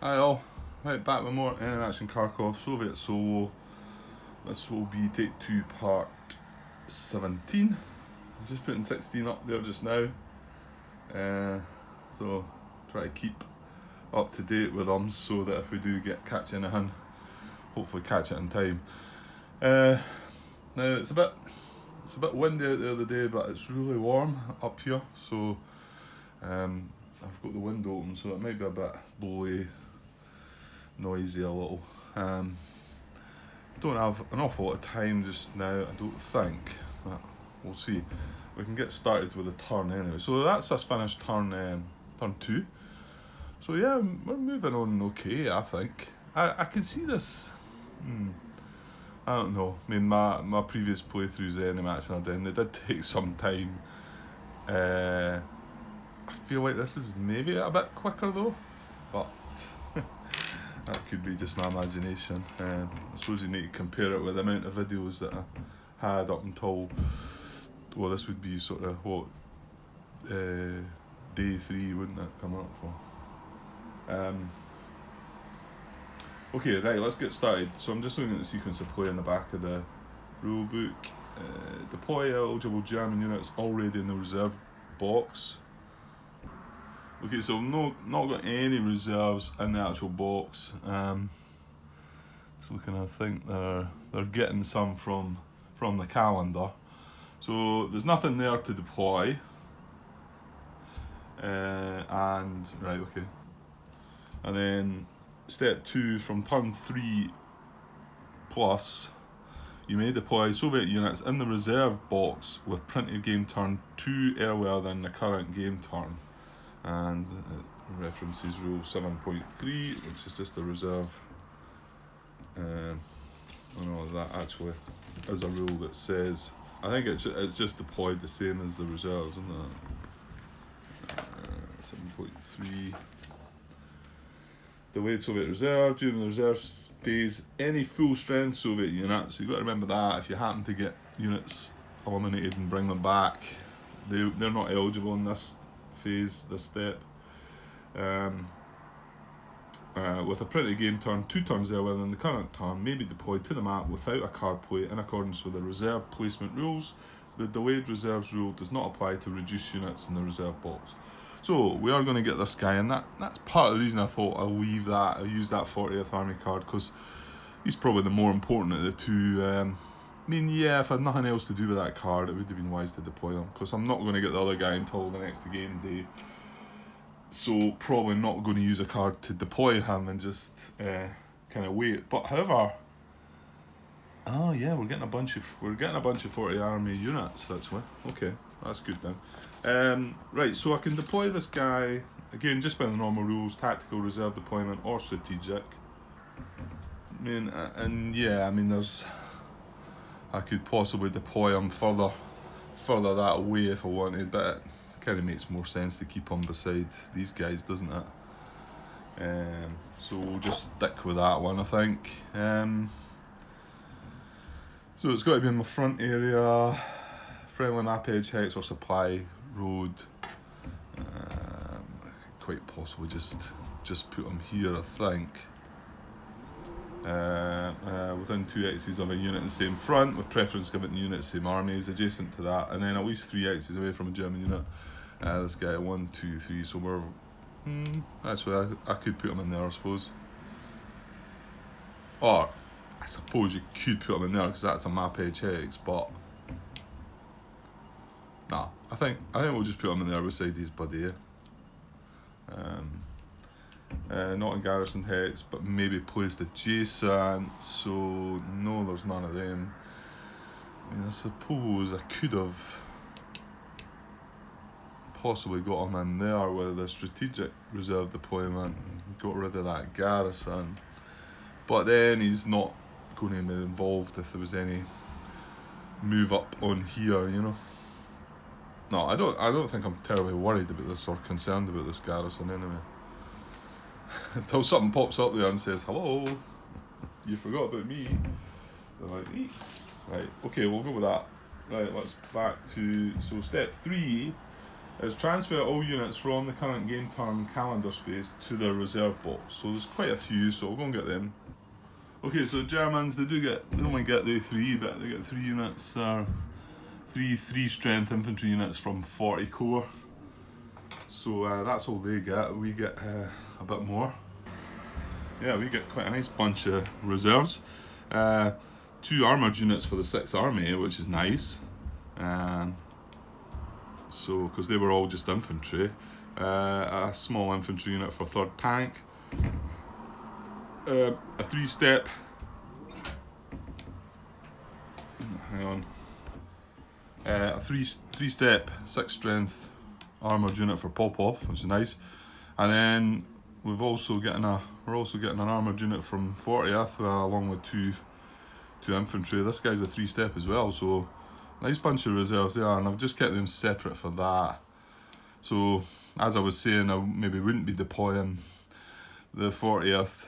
Hi all, right back with more enemy action Kharkov, Soviet solo. This will be take 2 part 17. I'm just putting 16 up there just now. So try to keep up to date with them so that if we do catch anything, hopefully catch it in time. Now it's a bit windy out there today, but it's really warm up here, so I've got the window open, so it might be a bit blowy, noisy a little. Don't have an awful lot of time just now, I don't think, but we'll see. We can get started with a turn anyway. So that's us finished turn 2. So yeah, we're moving on okay, I think. I can see this. I don't know. I mean, my previous playthroughs of Enemy Action are done. They did take some time. I feel like this is maybe a bit quicker though, but that could be just my imagination. I suppose you need to compare it with the amount of videos that I had up until, well, this would be sort of what, day 3, wouldn't it, coming up for? Okay, right, let's get started. So I'm just looking at the sequence of play in the back of the rule book. Deploy eligible German units already in the reserve box. Okay, so I've not got any reserves in the actual box. So I think they're getting some from the calendar. So there's nothing there to deploy. And right, okay. And then step 2, from turn 3 plus, you may deploy Soviet units in the reserve box with printed game turn 2 earlier than the current game turn. And it references rule 7.3, which is just the reserve. I know that actually is a rule that says, I think it's just deployed the same as the reserves, isn't it? 7.3. Delayed Soviet reserve. During the reserve phase, any full strength Soviet units, so you've got to remember that if you happen to get units eliminated and bring them back, they're not eligible in this phase, this step. With a printed game turn 2 turns earlier than the current turn, may be deployed to the map without a card plate in accordance with the reserve placement rules. The delayed reserves rule does not apply to reduced units in the reserve box. So we are going to get this guy, and that's part of the reason I thought I'll use that 40th Army card, because he's probably the more important of the two. I mean, yeah, if I had nothing else to do with that card, it would have been wise to deploy him, because I'm not going to get the other guy until the next game day. So probably not going to use a card to deploy him and just kind of wait. But however, oh yeah, we're getting a bunch of 40 Army units actually. Okay, that's good then. Right, so I can deploy this guy again just by the normal rules: tactical, reserve deployment, or strategic. I mean, I could possibly deploy him further that away if I wanted, but it kind of makes more sense to keep him beside these guys, doesn't it? So we'll just stick with that one, I think. So it's got to be in my front area, friendly map edge, hex or supply road. Quite possibly just put them here, I think. Within 2 hexes of a unit in the same front, with preference given to units same armies adjacent to that, and then at least 3 hexes away from a German unit. This guy 1, 2, 3. So we're actually I could put him in there, I suppose. Or I suppose you could put him in there because that's a map edge hex, but nah, I think we'll just put him in there beside his buddy. Not in Garrison hex, but maybe placed adjacent. So no, there's none of them. I mean, I suppose I could have possibly got him in there with the strategic reserve deployment and got rid of that Garrison. But then he's not going to be involved if there was any move up on here, you know. No, I don't think I'm terribly worried about this or concerned about this Garrison anyway. Until something pops up there and says, hello, you forgot about me. They're like, eeks. Right, okay, we'll go with that. Right, let's back to, so step 3, is transfer all units from the current game turn calendar space to their reserve box. So there's quite a few, so we'll go and get them. Okay, so Germans, they only get the 3, but they get 3 units, three strength infantry units from 40 corps. So that's all they get. We get a bit more. Yeah, we get quite a nice bunch of reserves. 2 armoured units for the 6th Army, which is nice. So, because they were all just infantry. A small infantry unit for 3rd Tank. A 3-step. Hang on. A 3-step 6 strength armoured unit for Popov, which is nice. And then we're also getting an armoured unit from 40th, along with two infantry. This guy's a 3-step as well, so nice bunch of reserves there, and I've just kept them separate for that. So as I was saying, I maybe wouldn't be deploying the 40th,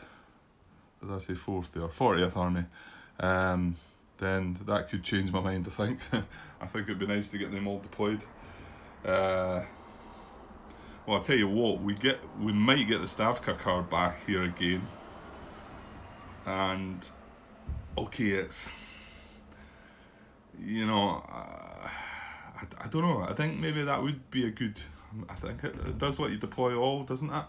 did I say 4th there? 40th Army. Then that could change my mind, I think. I think it'd be nice to get them all deployed. Well, I'll tell you what, we might get the Stavka card back here again. And okay, it's, you know, I don't know. I think maybe that would be a good. I think it does let you deploy all, doesn't it?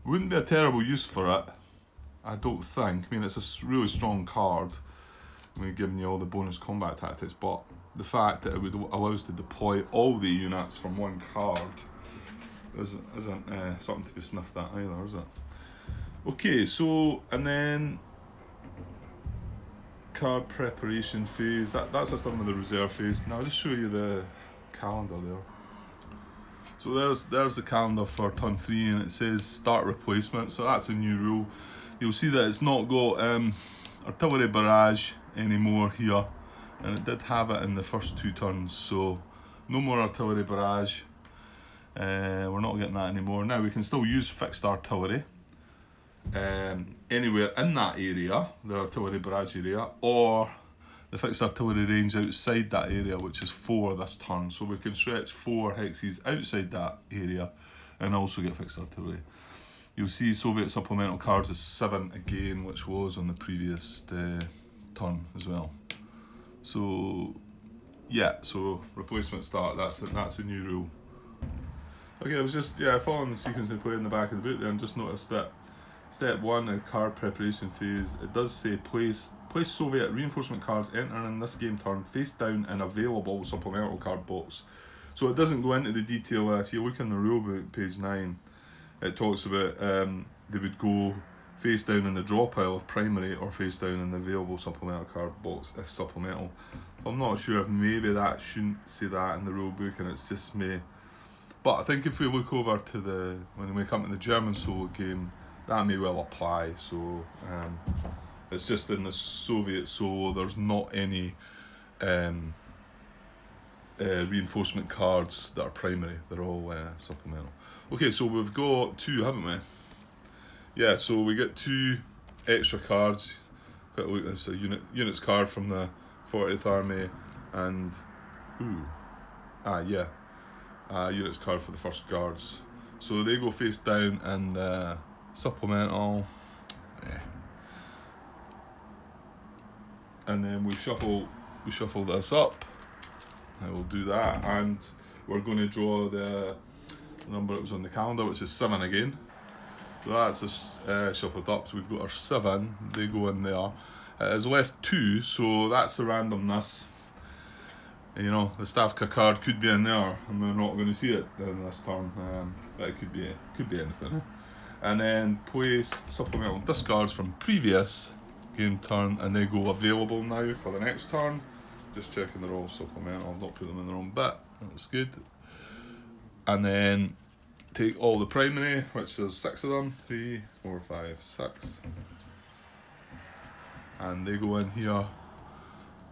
Wouldn't be a terrible use for it, I don't think. I mean, it's a really strong card. I mean, giving you all the bonus combat tactics, but the fact that it would allow us to deploy all the units from one card isn't something to be sniffed at either, is it? Okay, so, and then card preparation phase, that's us done with the reserve phase. Now I'll just show you the calendar there. So there's the calendar for turn 3, and it says start replacement, so that's a new rule. You'll see that it's not got artillery barrage anymore here, and it did have it in the first 2 turns, so no more artillery barrage. We're not getting that anymore. Now we can still use fixed artillery anywhere in that area, the artillery barrage area, or the fixed artillery range outside that area, which is 4 this turn. So we can stretch 4 hexes outside that area and also get fixed artillery. You'll see Soviet supplemental cards is 7 again, which was on the previous turn as well. So yeah, so replacement start, that's a new rule. Okay, I was just following the sequence I put in the back of the book there, and just noticed that step 1 in card preparation phase, it does say place Soviet reinforcement cards entering in this game turn face down in available supplemental card box. So it doesn't go into the detail. If you look in the rulebook, page 9, it talks about they would go face down in the draw pile if primary, or face down in the available supplemental card box if supplemental. I'm not sure if maybe that shouldn't say that in the rulebook and it's just me. But I think if we look over to when we come to the German solo game, that may well apply. So it's just in the Soviet solo, there's not any reinforcement cards that are primary, they're all supplemental. Okay, so we've got 2, haven't we? Yeah, so we get 2 extra cards. Quite look, there's a units card from the 40th Army, and units card for the 1st Guards. So they go face down in the supplemental. And then we shuffle this up. I will do that, and we're going to draw the number that was on the calendar, which is 7 again. So that's shuffled up, so we've got our 7, they go in there. It has left 2, so that's the randomness. You know, the Stavka card could be in there, and we're not going to see it in this turn, but it could be anything. And then place supplemental discards from previous game turn, and they go available now for the next turn. Just checking they're all supplemental, I've not put them in the wrong bit, that's good. And then take all the primary, which is 6 of them, 3, 4, 5, 6. And they go in here,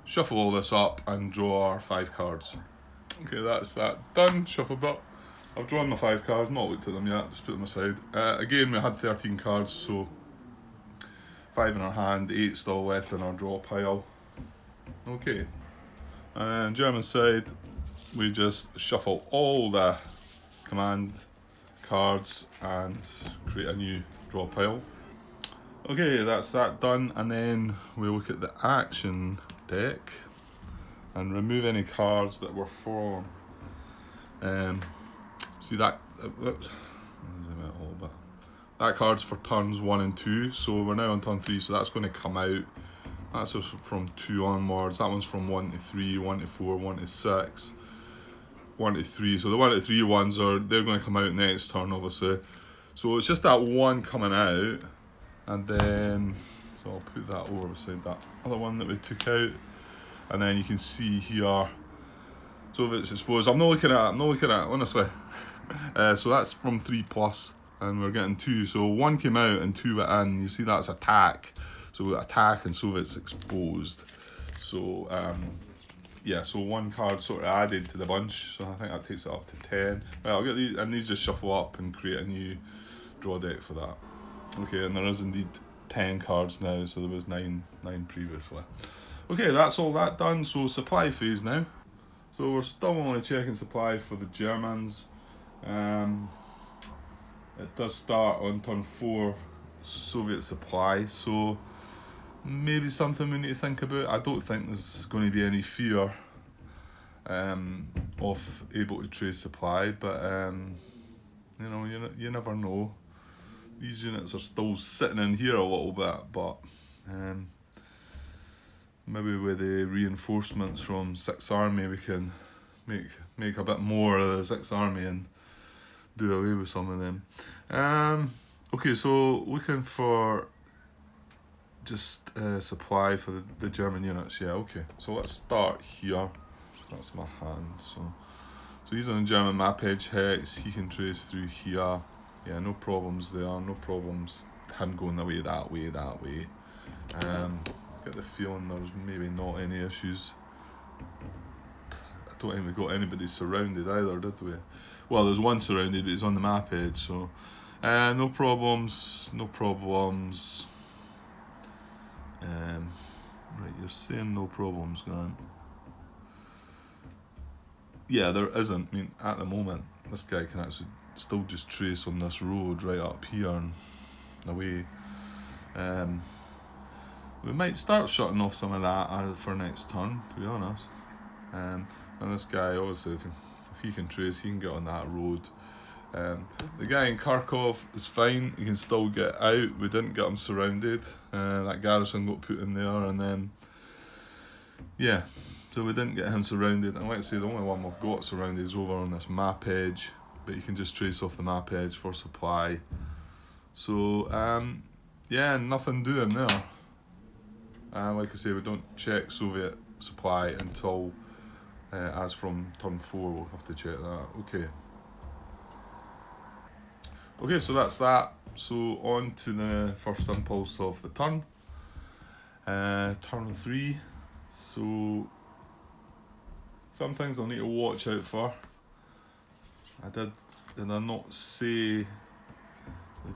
shuffle all this up and draw our 5 cards. Okay, that's that done, shuffled up. I've drawn my 5 cards, not looked at them yet, just put them aside. Again, we had 13 cards, so 5 in our hand, 8 still left in our draw pile. Okay, and German side, we just shuffle all the command cards and create a new draw pile. Okay, that's that done, and then we look at the action deck and remove any cards that were for see that that card's for turns 1 and 2, so we're now on turn 3, so that's going to come out. That's from 2 onwards. That one's from 1 to 3, 1 to 4, 1 to 6, 1 to 3. So the 1 to 3 ones they're going to come out next turn, obviously. So it's just that one coming out, and then so I'll put that over beside that other one that we took out, and then you can see here. So if it's exposed, I'm not looking at it honestly. So that's from 3+, and we're getting 2. So 1 came out and 2 went in. You see that's attack. So we got attack and Soviets exposed. So yeah, so 1 card sort of added to the bunch. So I think that takes it up to 10. Right, I'll get these, and these just shuffle up and create a new draw deck for that. Okay, and there is indeed 10 cards now. So there was 9 previously. Okay, that's all that done. So supply phase now. So we're still only checking supply for the Germans. It does start on turn 4, Soviet supply, so maybe something we need to think about. I don't think there's going to be any fear of able to trace supply, but you know, you never know. These units are still sitting in here a little bit, but maybe with the reinforcements from 6th Army we can make a bit more of the 6th Army and do away with some of them. Okay, so looking for just supply for the German units. Yeah, okay. So let's start here. That's my hand. So he's on the German map edge hex. He can trace through here. Yeah, no problems there. No problems. Him going away that way. Get the feeling there's maybe not any issues. I don't think we got anybody surrounded either, did we? Well, there's one surrounded, but he's on the map edge, so no problems. Right, you're saying no problems, Grant. Yeah, there isn't. I mean, at the moment, this guy can actually still just trace on this road right up here and away. We might start shutting off some of that for next turn, to be honest. And this guy, obviously, if he can trace, he can get on that road. The guy in Kharkov is fine, he can still get out. We didn't get him surrounded. That garrison got put in there, and then yeah, so we didn't get him surrounded. And like I say, the only one we've got surrounded is over on this map edge, but you can just trace off the map edge for supply. So yeah, nothing doing there. Like I say, we don't check Soviet supply until as from turn 4, we'll have to check that. Okay, so that's that. So on to the first impulse of the turn. Turn 3. So some things I'll need to watch out for. Did I not say the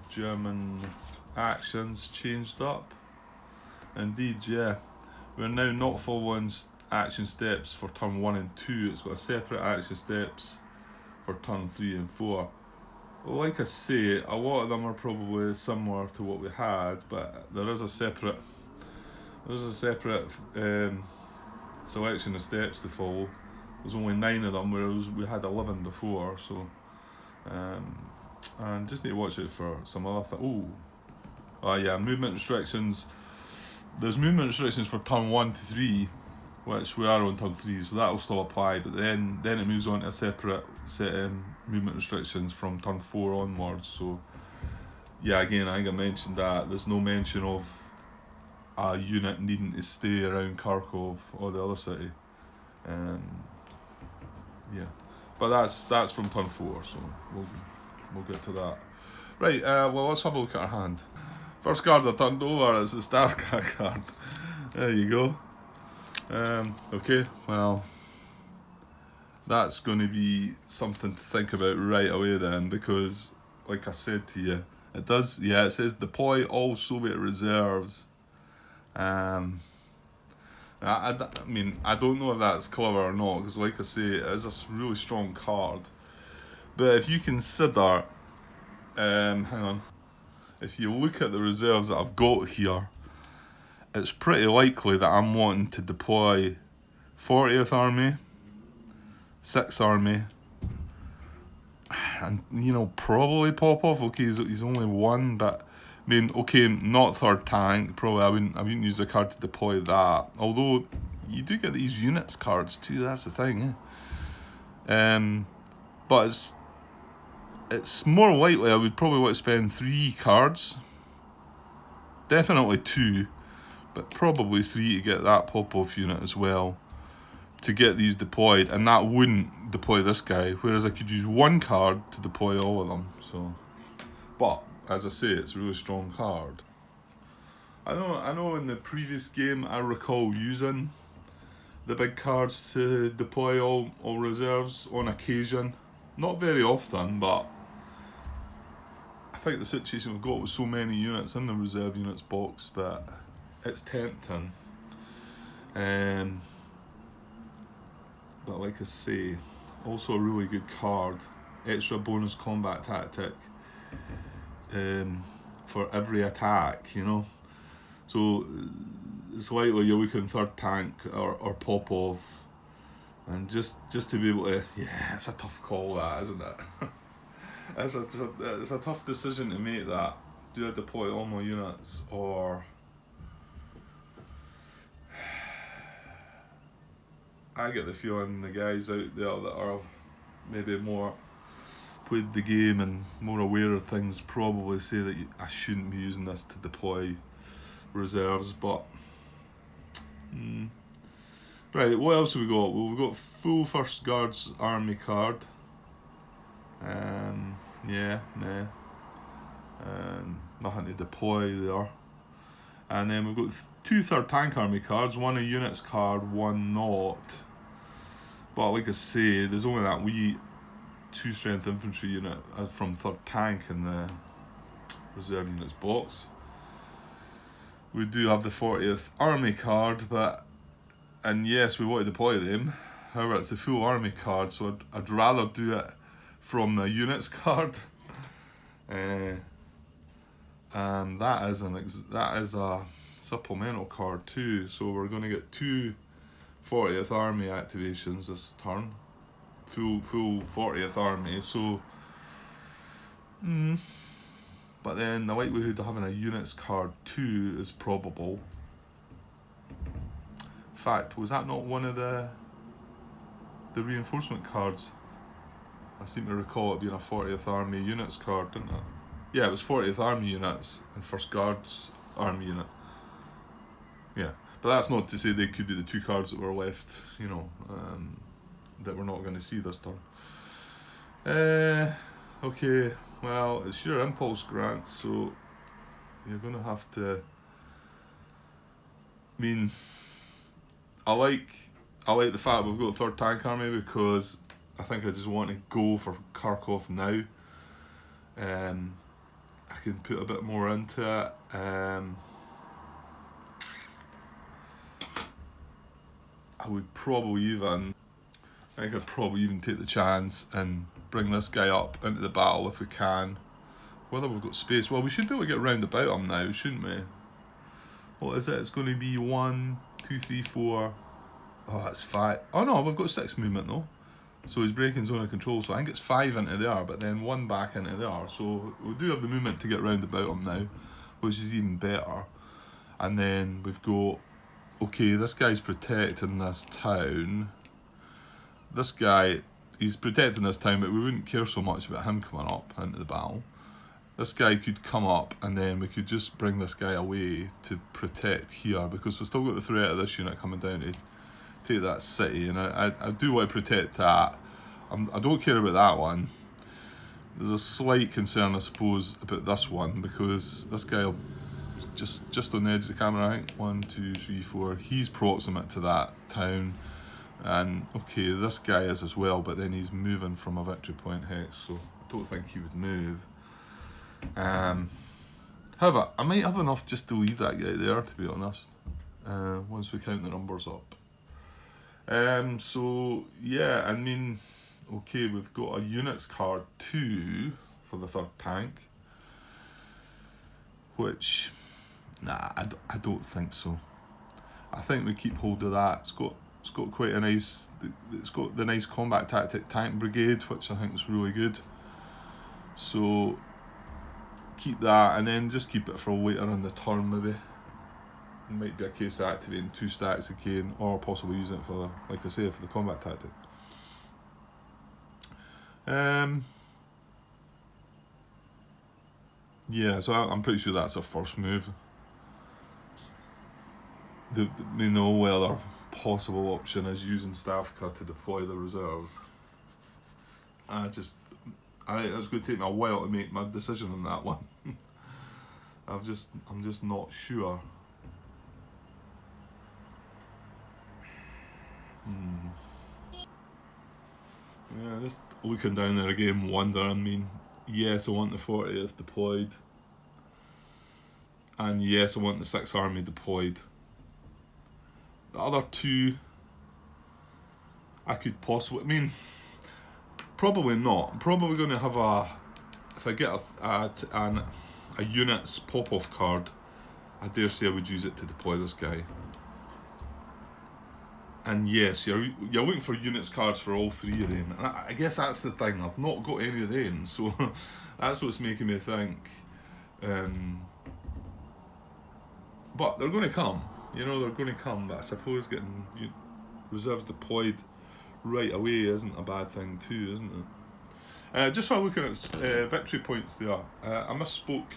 German actions changed up? Indeed, yeah. We're now not following action steps for turn 1 and 2. It's got a separate action steps for turn 3 and 4. Well, like I say, a lot of them are probably similar to what we had, but there is a separate selection of steps to follow. There's only 9 of them, whereas we had 11 before. So, and just need to watch out for some other things. Yeah, movement restrictions. There's movement restrictions for turn 1 to 3, which we are on turn 3, so that will still apply. But then it moves on to a separate set of movement restrictions from turn 4 onwards. So yeah, again, I think I mentioned that there's no mention of a unit needing to stay around Kharkov or the other city. Yeah, but that's from turn 4, so we'll get to that. Right, well, let's have a look at our hand. First card I turned over is the Stavka card. There you go. Okay, well, that's going to be something to think about right away then, because, like I said to you, it says deploy all Soviet reserves. And I mean, I don't know if that's clever or not, because like I say, it is a really strong card. But if you consider, hang on, if you look at the reserves that I've got here, it's pretty likely that I'm wanting to deploy 40th Army, 6th Army, and, you know, probably Popov. Okay, he's only one, but I mean, okay, not 3rd tank. Probably I wouldn't use the card to deploy that. Although you do get these units cards too. That's the thing. But it's more likely I would probably want to spend 3 cards. Definitely 2, but probably 3 to get that Popov unit as well, to get these deployed, and that wouldn't deploy this guy, whereas I could use 1 card to deploy all of them. So, but as I say, it's a really strong card. I know in the previous game I recall using the big cards to deploy all reserves on occasion. Not very often, but I think the situation we've got with so many units in the reserve units box that it's tempting. But like I say, also a really good card. Extra bonus combat tactic for every attack, you know. So it's likely you're looking 3rd tank or Popov, and just to be able to, yeah, it's a tough call, that, isn't it? It's a tough decision to make, that. Do I deploy all my units, or I get the feeling the guys out there that are maybe more played the game and more aware of things probably say that I shouldn't be using this to deploy reserves, but right, what else have we got? Well, we've got full 1st Guards Army card. Nothing to deploy there. And then we've got 2 3rd Tank Army cards, 1 a units card, 1 not. But like I say, there's only that wee 2 strength infantry unit from 3rd Tank in the reserve units box. We do have the 40th Army card, and yes, we want to deploy them. However, it's a full army card, so I'd rather do it from the units card. And that is a supplemental card too. So we're going to get 2 40th Army activations this turn. Full 40th Army. So, but then the likelihood of having a units card too is probable. In fact, was that not one of the reinforcement cards? I seem to recall it being a 40th Army units card, didn't it? Yeah, it was 40th Army units and 1st Guards Army unit. Yeah, but that's not to say they could be the 2 cards that were left, you know, that we're not going to see this turn. Okay, well, it's your impulse, Grant, so you're going to have to... I mean, I like the fact we've got 3rd Tank Army, because I think I just want to go for Kharkov now. I can put a bit more into it. I think I'd probably even take the chance and bring this guy up into the battle if we can. Whether we've got space, well, we should be able to get round about him now, shouldn't we? What is it? It's going to be 1, 2, 3, 4. Oh, that's 5. Oh no, we've got 6 movement though. So he's breaking zone of control, so I think it's 5 into there, but then 1 back into there. So we do have the movement to get round about him now, which is even better. And then we've got, okay, this guy's protecting this town. This guy, he's protecting this town, but we wouldn't care so much about him coming up into the battle. This guy could come up, and then we could just bring this guy away to protect here, because we've still got the threat of this unit coming down to take that city, and I do want to protect that. I don't care about that one. There's a slight concern, I suppose, about this one, because this guy will just on the edge of the camera, I think. 1, 2, 3, 4. He's proximate to that town, and okay, this guy is as well, but then he's moving from a victory point hex, so I don't think he would move. However, I might have enough just to leave that guy there, to be honest. once we count the numbers up. So yeah, I mean, okay, we've got a units card 2 for the third tank, which, nah, I don't think so. I think we keep hold of that. It's got quite a nice, it's got the nice combat tactic tank brigade, which I think is really good. So keep that, and then just keep it for later in the turn maybe. It might be a case of activating 2 stacks again, or possibly using it for, like I say, for the combat tactic. Yeah, so I'm pretty sure that's our first move. The only other possible option is using Stavka to deploy the reserves. I think it's going to take me a while to make my decision on that one. I'm just not sure. Yeah, just looking down there again, wondering. I mean, yes, I want the 40th deployed, and yes, I want the 6th Army deployed. The other 2, I could possibly. I mean, probably not. I'm probably going to have if I get a units pop-off card, I dare say I would use it to deploy this guy. And yes, you're looking for units cards for all 3 of them. And I guess that's the thing. I've not got any of them, so that's what's making me think. But they're going to come. They're going to come. But I suppose getting reserves deployed right away isn't a bad thing too, isn't it? Just while looking at victory points there, I misspoke.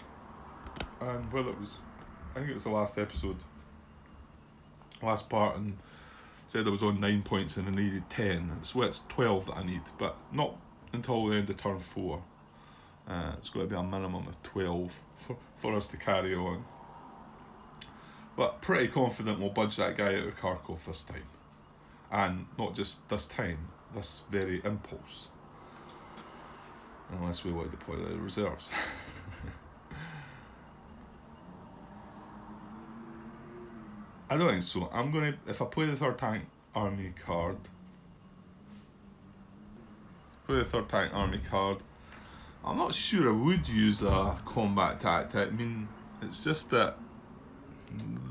And whether it was, I think it was the last episode, last part, and said I was on 9 points and I needed 10. It's 12 that I need, but not until the end of turn 4. It's got to be a minimum of 12 for us to carry on. But pretty confident we'll budge that guy out of Kharkov this time. And not just this time, this very impulse. Unless we want to deploy the reserves. I don't think so. I'm going to, if I play the 3rd Tank Army card, I'm not sure I would use a combat tactic. I mean, it's just that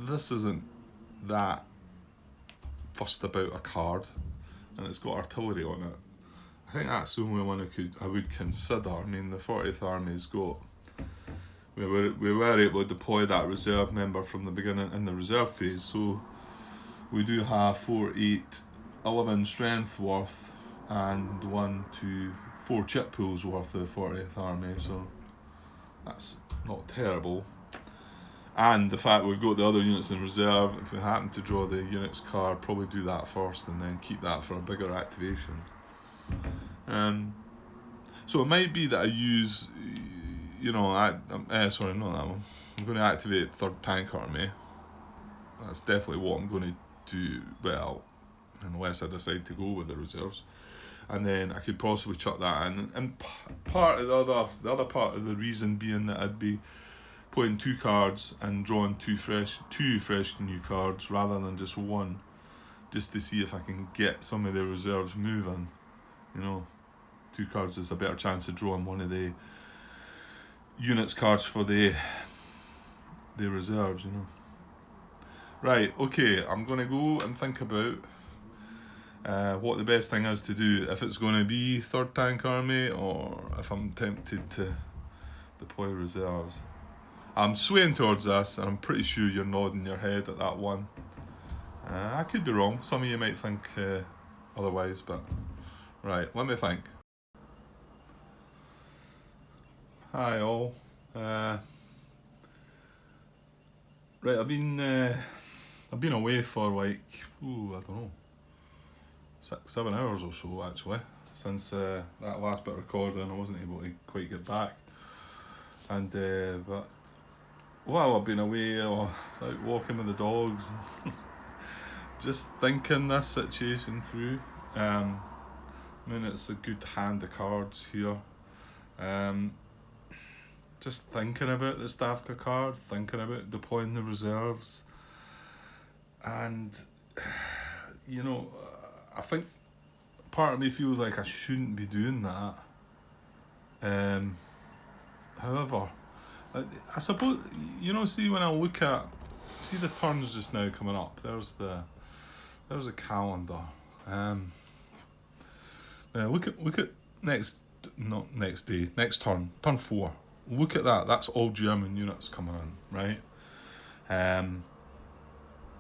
this isn't that fussed about a card, and it's got artillery on it. I think that's the only one I would consider. I mean, the 40th Army's got. We were able to deploy that reserve member from the beginning in the reserve phase, so we do have 4, 8, 11 strength worth and 1, 2, 4 chip pools worth of 40th Army, so that's not terrible. And the fact we've got the other units in reserve, if we happen to draw the units card, probably do that first and then keep that for a bigger activation. So it might be that I use, sorry, not that one. I'm going to activate 3rd Tank Army. That's definitely what I'm going to do, well, unless I decide to go with the reserves. And then I could possibly chuck that in. And part of the other part of the reason being that I'd be playing 2 cards and drawing two fresh new cards rather than just 1, just to see if I can get some of the reserves moving. 2 cards is a better chance of drawing one of the units cards for the reserves, Right, okay, I'm going to go and think about what the best thing is to do, if it's going to be 3rd Tank Army or if I'm tempted to deploy reserves. I'm swaying towards this, and I'm pretty sure you're nodding your head at that one. I could be wrong. Some of you might think otherwise, but right, let me think. Hi all. Right, I've been away for like, I don't know, 6-7 hours or so actually, since that last bit of recording. I wasn't able to quite get back, and but while I've been away, I was out walking with the dogs, just thinking this situation through. I mean, it's a good hand of cards here. Just thinking about the Stavka card, thinking about deploying the reserves. And, you know, I think part of me feels like I shouldn't be doing that. However, I suppose, you know, see when I look at, see the turns just now coming up, there's a calendar. Look at next turn 4. Look at that. That's all German units coming in, right?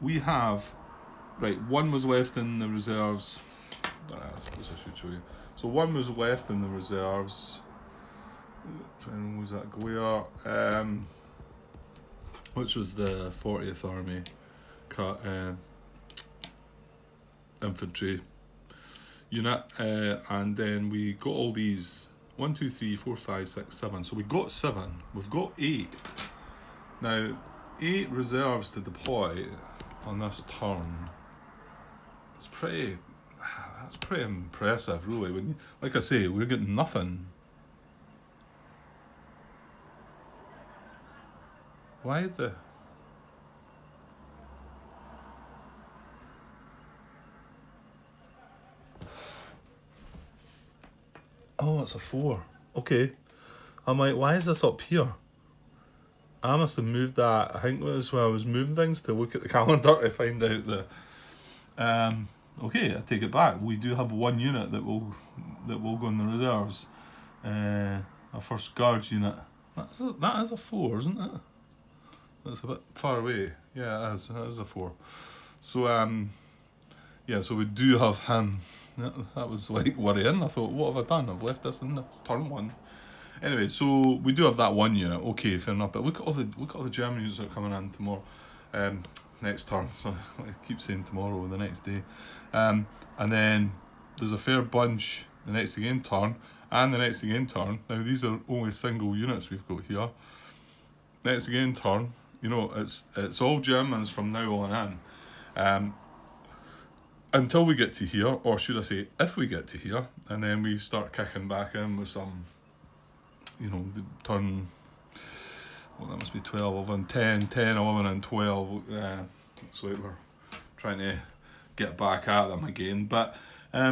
We have, right, one was left in the reserves. I suppose I should show you. So one was left in the reserves. Was that Glare? Which was the 40th Army infantry unit, and then we got all these 1, 2, 3, 4, 5, 6, 7. So we got 7. We've got 8. Now, 8 reserves to deploy on this turn. That's pretty impressive, really. When, like I say, we're getting nothing. Why the? Oh, it's a 4. Okay. I'm like, why is this up here? I must have moved that. I think it was when I was moving things to look at the calendar to find out the. Okay, I take it back. We do have one unit that will go in the reserves. A first guards unit. That is a 4, isn't it? That's a bit far away. Yeah, it is. That is a 4. So yeah. So we do have him. That was like worrying. I thought, what have I done? I've left this in the turn 1. Anyway, so we do have that one unit. Okay, fair enough. But look at all the German units that are coming in tomorrow. Next turn. So I keep saying tomorrow or the next day. And then there's a fair bunch the next again turn and the next again turn. Now these are only single units we've got here. Next again turn. You know, it's all Germans from now on in. Until we get to here, or should I say, if we get to here, and then we start kicking back in with some, you know, the turn, well, that must be 12, 11, 10, 11 and 12, looks like we're trying to get back at them again, but, yeah,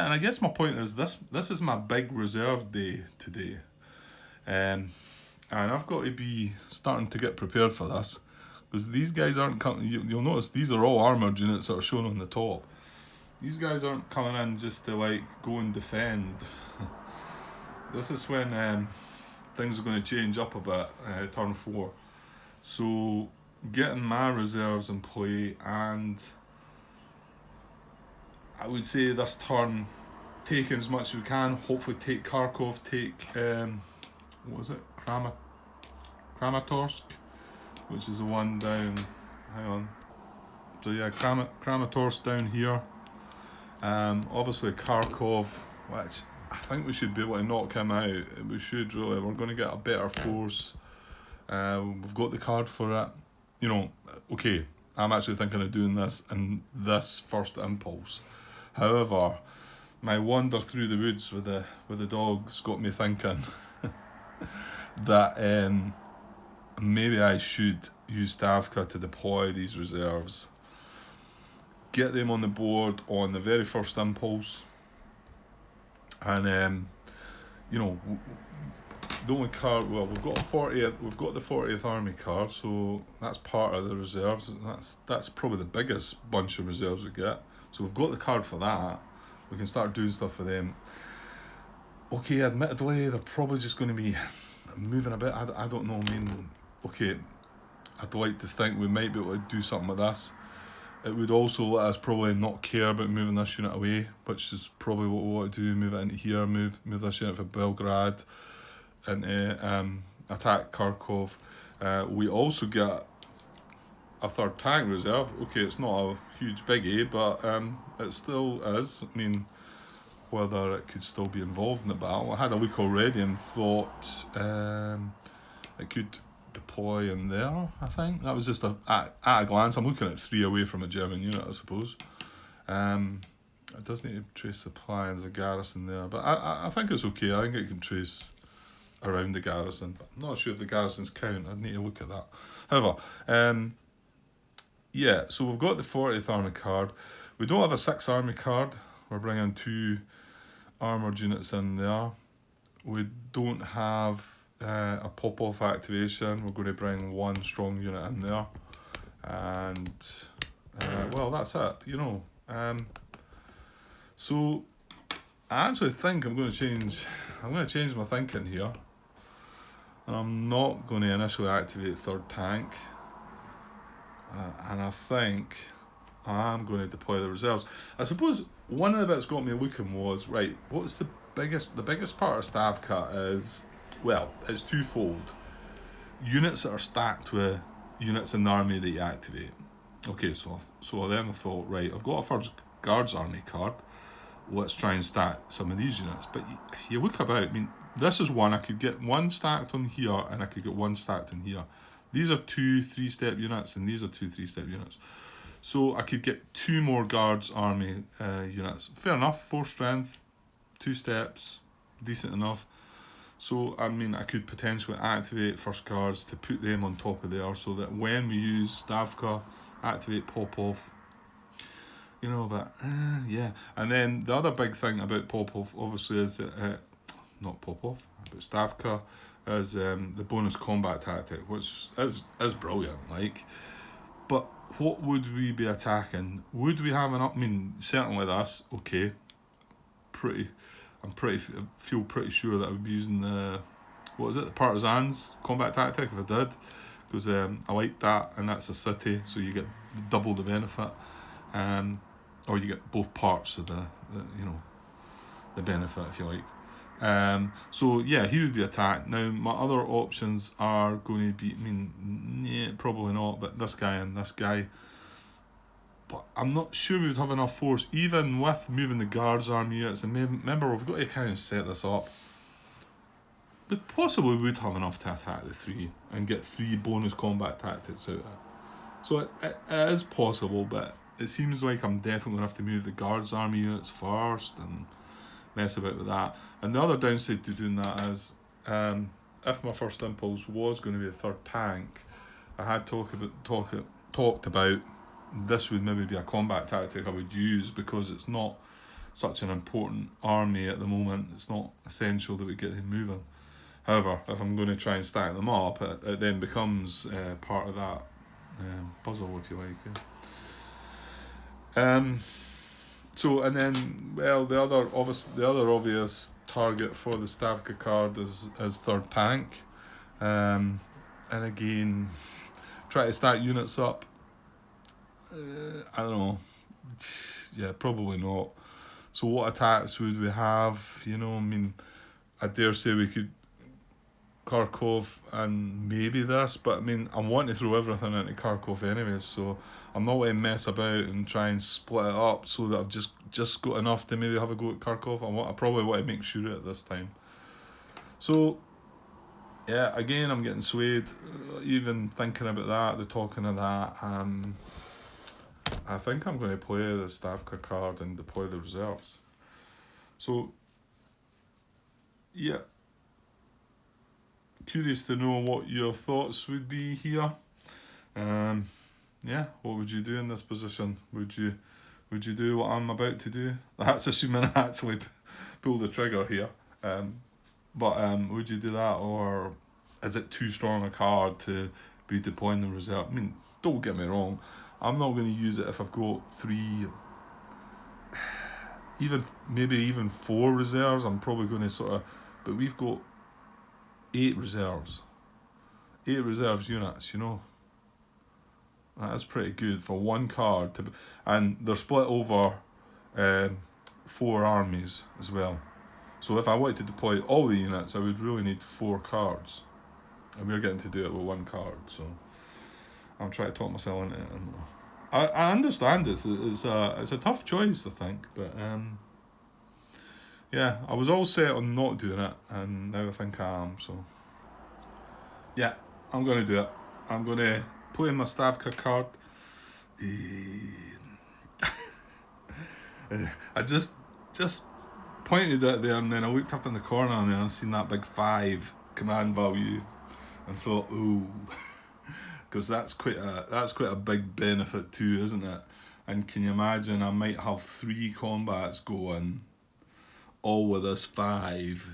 and I guess my point is, this is my big reserve day today, and I've got to be starting to get prepared for this, because these guys aren't coming. You'll notice these are all armoured units that are shown on the top. These guys aren't coming in just to like go and defend. This is when things are going to change up a bit, turn 4. So getting my reserves in play, and I would say this turn, taking as much as we can, hopefully take Kharkov, take, what was it, Kramatorsk, which is the one down, hang on, so yeah, Kramatorsk down here, obviously Kharkov, which I think we should be able to knock him out. We should really, we're going to get a better force, we've got the card for it, you know. Okay, I'm actually thinking of doing this in this first impulse. However, my wander through the woods with the dogs got me thinking that maybe I should use Stavka to deploy these reserves, get them on the board on the very first impulse, and you know, the only card, well, we've got the 40th Army card, so that's part of the reserves. That's probably the biggest bunch of reserves we get. So we've got the card for that. We can start doing stuff for them. Okay, admittedly, they're probably just going to be moving a bit. I don't know. I mean, okay, I'd like to think we might be able to do something with this. It would also let us probably not care about moving this unit away, which is probably what we want to do. Move it into here, move this unit for Belgrade, and attack Kharkov. We also get a third tank reserve. Okay, it's not a huge biggie, but it still is. I mean, whether it could still be involved in the battle. I had a look already and thought it could deploy in there. I think that was just at a glance. I'm looking at 3 away from a German unit, I suppose. It does need to trace supply, and there's a garrison there, but I think it's okay. I think it can trace around the garrison, but I'm not sure if the garrisons count. I'd need to look at that. However, yeah, so we've got the 40th Army card. We don't have a 6th Army card. We're bringing 2 armoured units in there. We don't have a pop-off activation. We're going to bring 1 strong unit in there. And, well, that's it, you know. So, I actually think I'm going to change my thinking here. And I'm not going to initially activate 3rd tank. And I think I'm going to deploy the reserves. I suppose one of the bits got me looking was, right, what's the biggest part of Stavka is, well, it's twofold. Units that are stacked with units in the army that you activate. Okay, so then I thought, right, I've got a 1st Guards Army card. Let's try and stack some of these units. But if you look about, I mean, this is one. I could get 1 stacked on here, and I could get 1 stacked in here. These are 2 3-step units, and these are 2 3-step units. So I could get 2 more Guards Army units. Fair enough, 4 strength, 2 steps, decent enough. So, I mean, I could potentially activate 1st Guards to put them on top of there so that when we use Stavka, activate pop-off, you know, but, yeah. And then the other big thing about pop-off, obviously, is that, not pop-off, but Stavka, is the bonus combat tactic, which is brilliant, like. But what would we be attacking? Would we have I mean, certainly this, okay. Feel pretty sure that I would be using the Partisans combat tactic if I did, because I like that, and that's a city, so you get double the benefit, or you get both parts of the you know, the benefit, if you like. So yeah, he would be attacked. Now my other options are going to be, I mean, yeah, probably not, but this guy and this guy. But I'm not sure we would have enough force, even with moving the Guards Army units. And remember, we've got to kind of set this up. We possibly would have enough to attack the 3 and get 3 bonus combat tactics out of it. So it is possible, but it seems like I'm definitely going to have to move the Guards Army units first and mess about with that. And the other downside to doing that is, if my first impulse was going to be a 3rd tank, I had talked about this would maybe be a combat tactic I would use, because it's not such an important army at the moment. It's not essential that we get them moving. However, if I'm going to try and stack them up, it then becomes part of that puzzle, if you like. So, and then, well, the other obvious target for the Stavka card is 3rd tank. And again, try to stack units up. I don't know. Yeah, probably not. So what attacks would we have? You know, I mean, I dare say we could Kharkov and maybe this, but I mean, I'm wanting to throw everything into Kharkov anyway, so I'm not going to mess about and try and split it up so that I've just got enough to maybe have a go at Kharkov. I probably want to make sure at this time. So, yeah, again, I'm getting swayed, even thinking about that, the talking of that. I think I'm going to play the Stavka card and deploy the reserves. So, yeah. Curious to know what your thoughts would be here. Yeah, what would you do in this position? Would you do what I'm about to do? That's assuming I actually pull the trigger here. But would you do that, or is it too strong a card to be deploying the reserve? I mean, don't get me wrong, I'm not going to use it if I've got 3, maybe even 4 reserves. I'm probably going to sort of, but we've got 8 reserves. 8 reserves units, you know. That is pretty good for one card. And they're split over 4 armies as well. So if I wanted to deploy all the units, I would really need 4 cards. And we're getting to do it with 1 card, so I'm trying to talk myself into it. I understand it's a tough choice, I think, but yeah, I was all set on not doing it, and now I think I am, so yeah, I'm going to do it. I'm going to play my Stavka card. I just pointed it there, and then I looked up in the corner, and then I seen that big 5 command value and thought, ooh, because that's quite a big benefit too, isn't it? And can you imagine? I might have 3 combats going, all with us 5.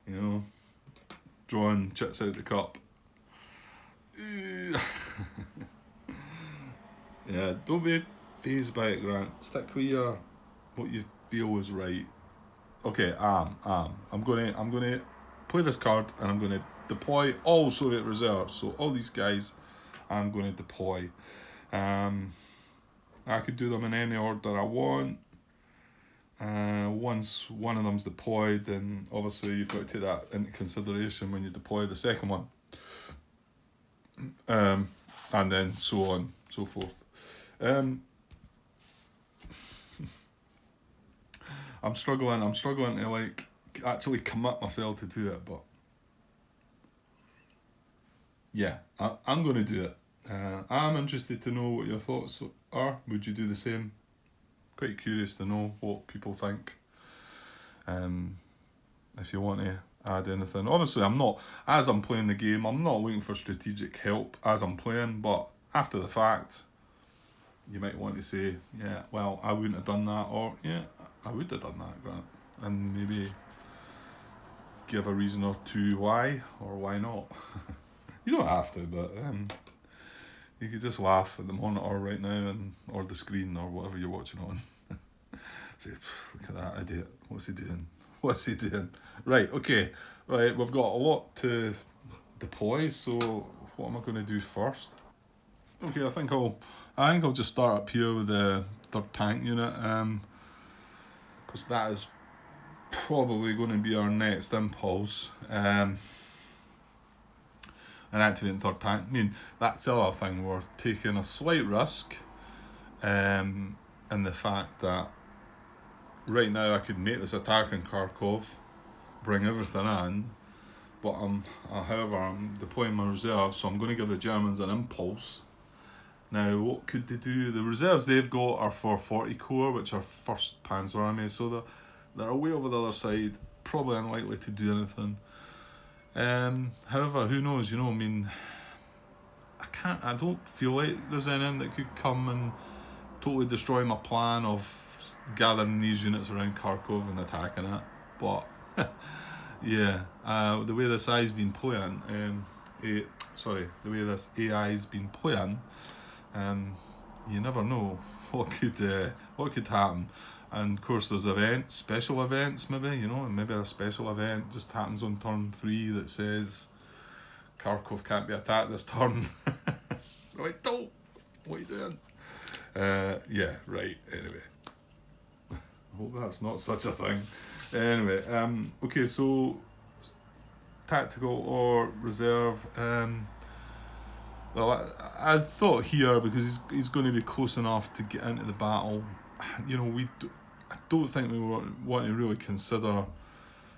You know, drawing chits out the cup. Yeah, don't be phased by it, Grant. Stick with what you feel is right. Okay, I'm gonna play this card, and I'm gonna deploy all Soviet reserves. So all these guys, I'm gonna deploy. I could do them in any order I want. Once one of them's deployed, then obviously you've got to take that into consideration when you deploy the second one. And then so on, so forth. I'm struggling to like actually commit myself to do it, but yeah, I'm going to do it. I'm interested to know what your thoughts are. Would you do the same? Quite curious to know what people think. If you want to add anything. Obviously, as I'm playing the game, I'm not looking for strategic help as I'm playing, but after the fact, you might want to say, yeah, well, I wouldn't have done that, or yeah, I would have done that, Grant, and maybe give a reason or two why or why not. You don't have to, but you could just laugh at the monitor right now or the screen or whatever you're watching on. Say, look at that idiot. What's he doing? Right, okay. Right, we've got a lot to deploy, so what am I going to do first? Okay, I think I'll just start up here with the 3rd tank unit, because that is probably going to be our next impulse. And activating 3rd tank. I mean, that's the other thing. We're taking a slight risk, in the fact that right now I could make this attack in Kharkov, bring everything in, but however, I'm deploying my reserves, so I'm going to give the Germans an impulse. Now, what could they do? The reserves they've got are for 40 Corps, which are 1st Panzer Army, so they're away over the other side, probably unlikely to do anything. However, who knows? I mean, I don't feel like there's anything that could come and totally destroy my plan of gathering these units around Kharkov and attacking it. But yeah, the way this AI's been playing, the way this AI's been playing, you never know what could happen. And of course, there's special events, maybe, and maybe a special event just happens on turn 3 that says Kharkov can't be attacked this turn. Like, don't, what are you doing? Yeah, right, anyway. I hope that's not such a thing. Anyway, okay, so tactical or reserve. Well, I thought here, because he's going to be close enough to get into the battle. I don't think we want to really consider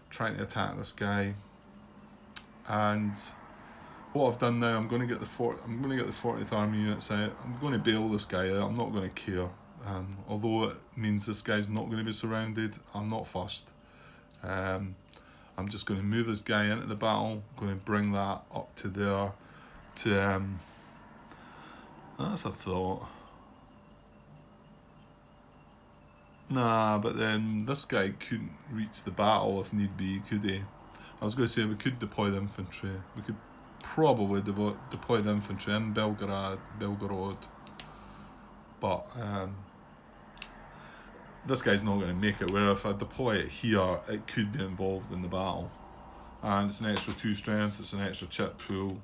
trying to attack this guy. And what I've done now, I'm going to get the 40th Army units out. I'm going to bail this guy out. I'm not going to care. Although it means this guy's not going to be surrounded, I'm not fussed. I'm just going to move this guy into the battle. I'm going to bring that up to there. That's a thought. Nah, but then this guy couldn't reach the battle if need be, could he? I was going to say we could deploy the infantry. We could probably deploy the infantry in Belgorod. But this guy's not going to make it, where if I deploy it here, it could be involved in the battle. And it's an extra 2 strength, it's an extra chip pool.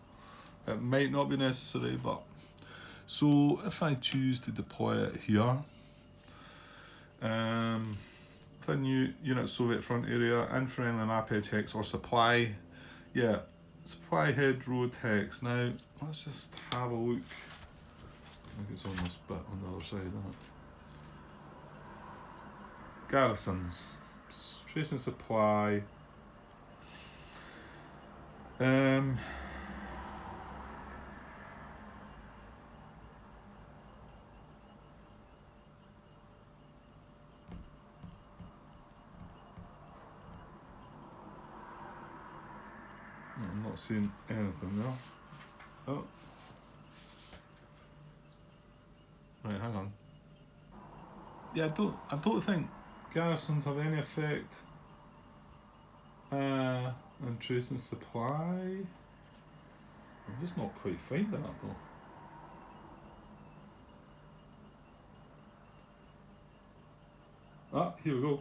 It might not be necessary, but... So, if I choose to deploy it here... within unit Soviet front area, unfriendly map edge hex or supply. Yeah, supply head road hex. Now, let's just have a look. I think it's on this bit on the other side, isn't it? Garrisons. Tracing supply. I'm not seeing anything there. Oh. Right, hang on. Yeah, I don't think garrisons have any effect on tracing supply. I'm just not quite finding it though. Ah, here we go.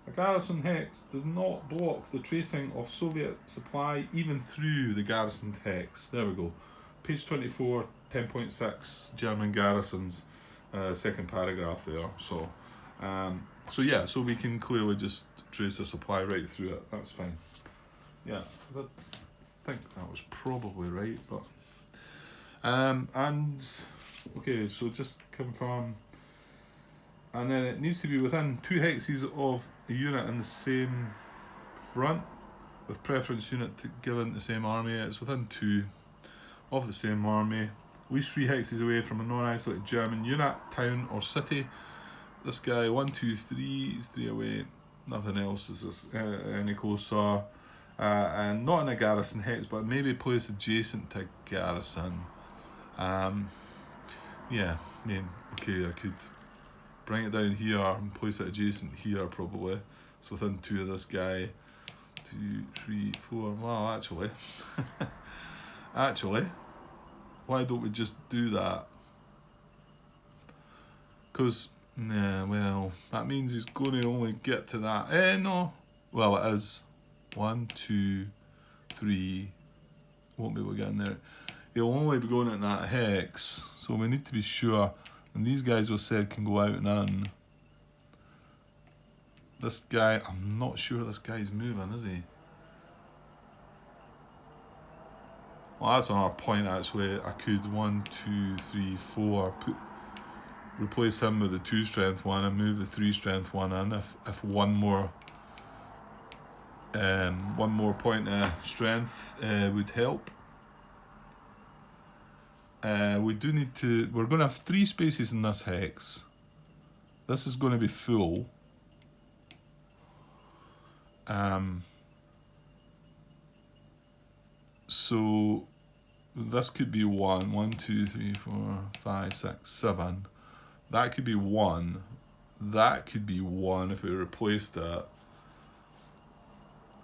A garrison hex does not block the tracing of Soviet supply even through the garrisoned hex. There we go. Page 24, 10.6, German garrisons, second paragraph there. So yeah, so we can clearly just trace the supply right through it. That's fine. Yeah, I think that was probably right, but and okay, so just confirm. And then it needs to be within 2 hexes of a unit in the same front, with preference unit given the same army. It's within 2 of the same army. Least 3 hexes away from a non-isolated German unit, town or city. This guy, 1, 2, 3, is 3 away. Nothing else is any closer. And not in a garrison hex, but maybe placed adjacent to garrison. Yeah, I mean, okay, I could bring it down here and place it adjacent here probably. It's within 2 of this guy. 2, 3, 4. Well, actually, why don't we just do that? Because, well, that means he's going to only get to that. No. Well, it is. 1, 2, 3. Won't be able to get in there. He'll only be going in that hex. So we need to be sure. And these guys we said can go out and in. This guy, I'm not sure this guy's moving, is he? Well, that's another point actually. I could 1, 2, 3, 4 replace him with the 2 strength one and move the 3 strength one in if one more point of strength would help. We do need to. We're going to have 3 spaces in this hex. This is going to be full. So this could be 1, 1, 2, 3, 4, 5, 6, 7. That could be 1. That could be 1 if we replaced it.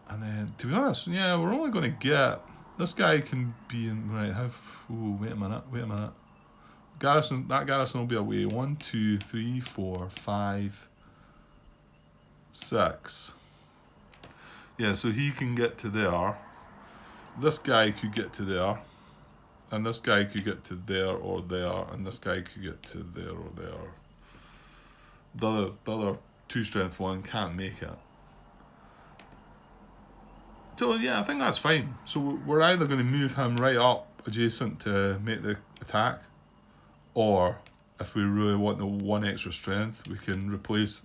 And then, to be honest, yeah, we're only going to get. This guy can be in. Right, wait a minute. That garrison will be away. 1, 2, 3, 4, 5, 6. Yeah, so he can get to there. This guy could get to there. And this guy could get to there or there. And this guy could get to there or there. The other 2 strength one can't make it. So yeah, I think that's fine. So we're either going to move him right up adjacent to make the attack, or if we really want the 1 extra strength, we can replace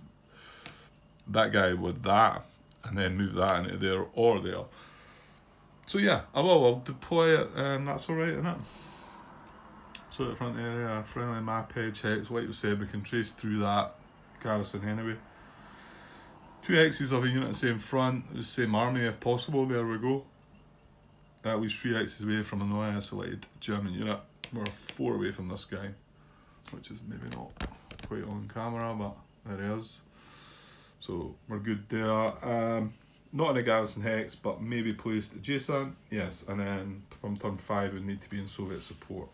that guy with that and then move that into there or there. So yeah, I'll deploy it, and that's alright, isn't it? So at the front area, friendly map edge hex, like we said, we can trace through that garrison anyway. 2 hexes of a unit, same front, the same army if possible. There we go. At least 3 hexes away from a non-isolated German unit. We're 4 away from this guy, which is maybe not quite on camera, but there he is. So we're good there. Not in a garrison hex, but maybe placed adjacent. Yes, and then from turn 5 we need to be in Soviet support,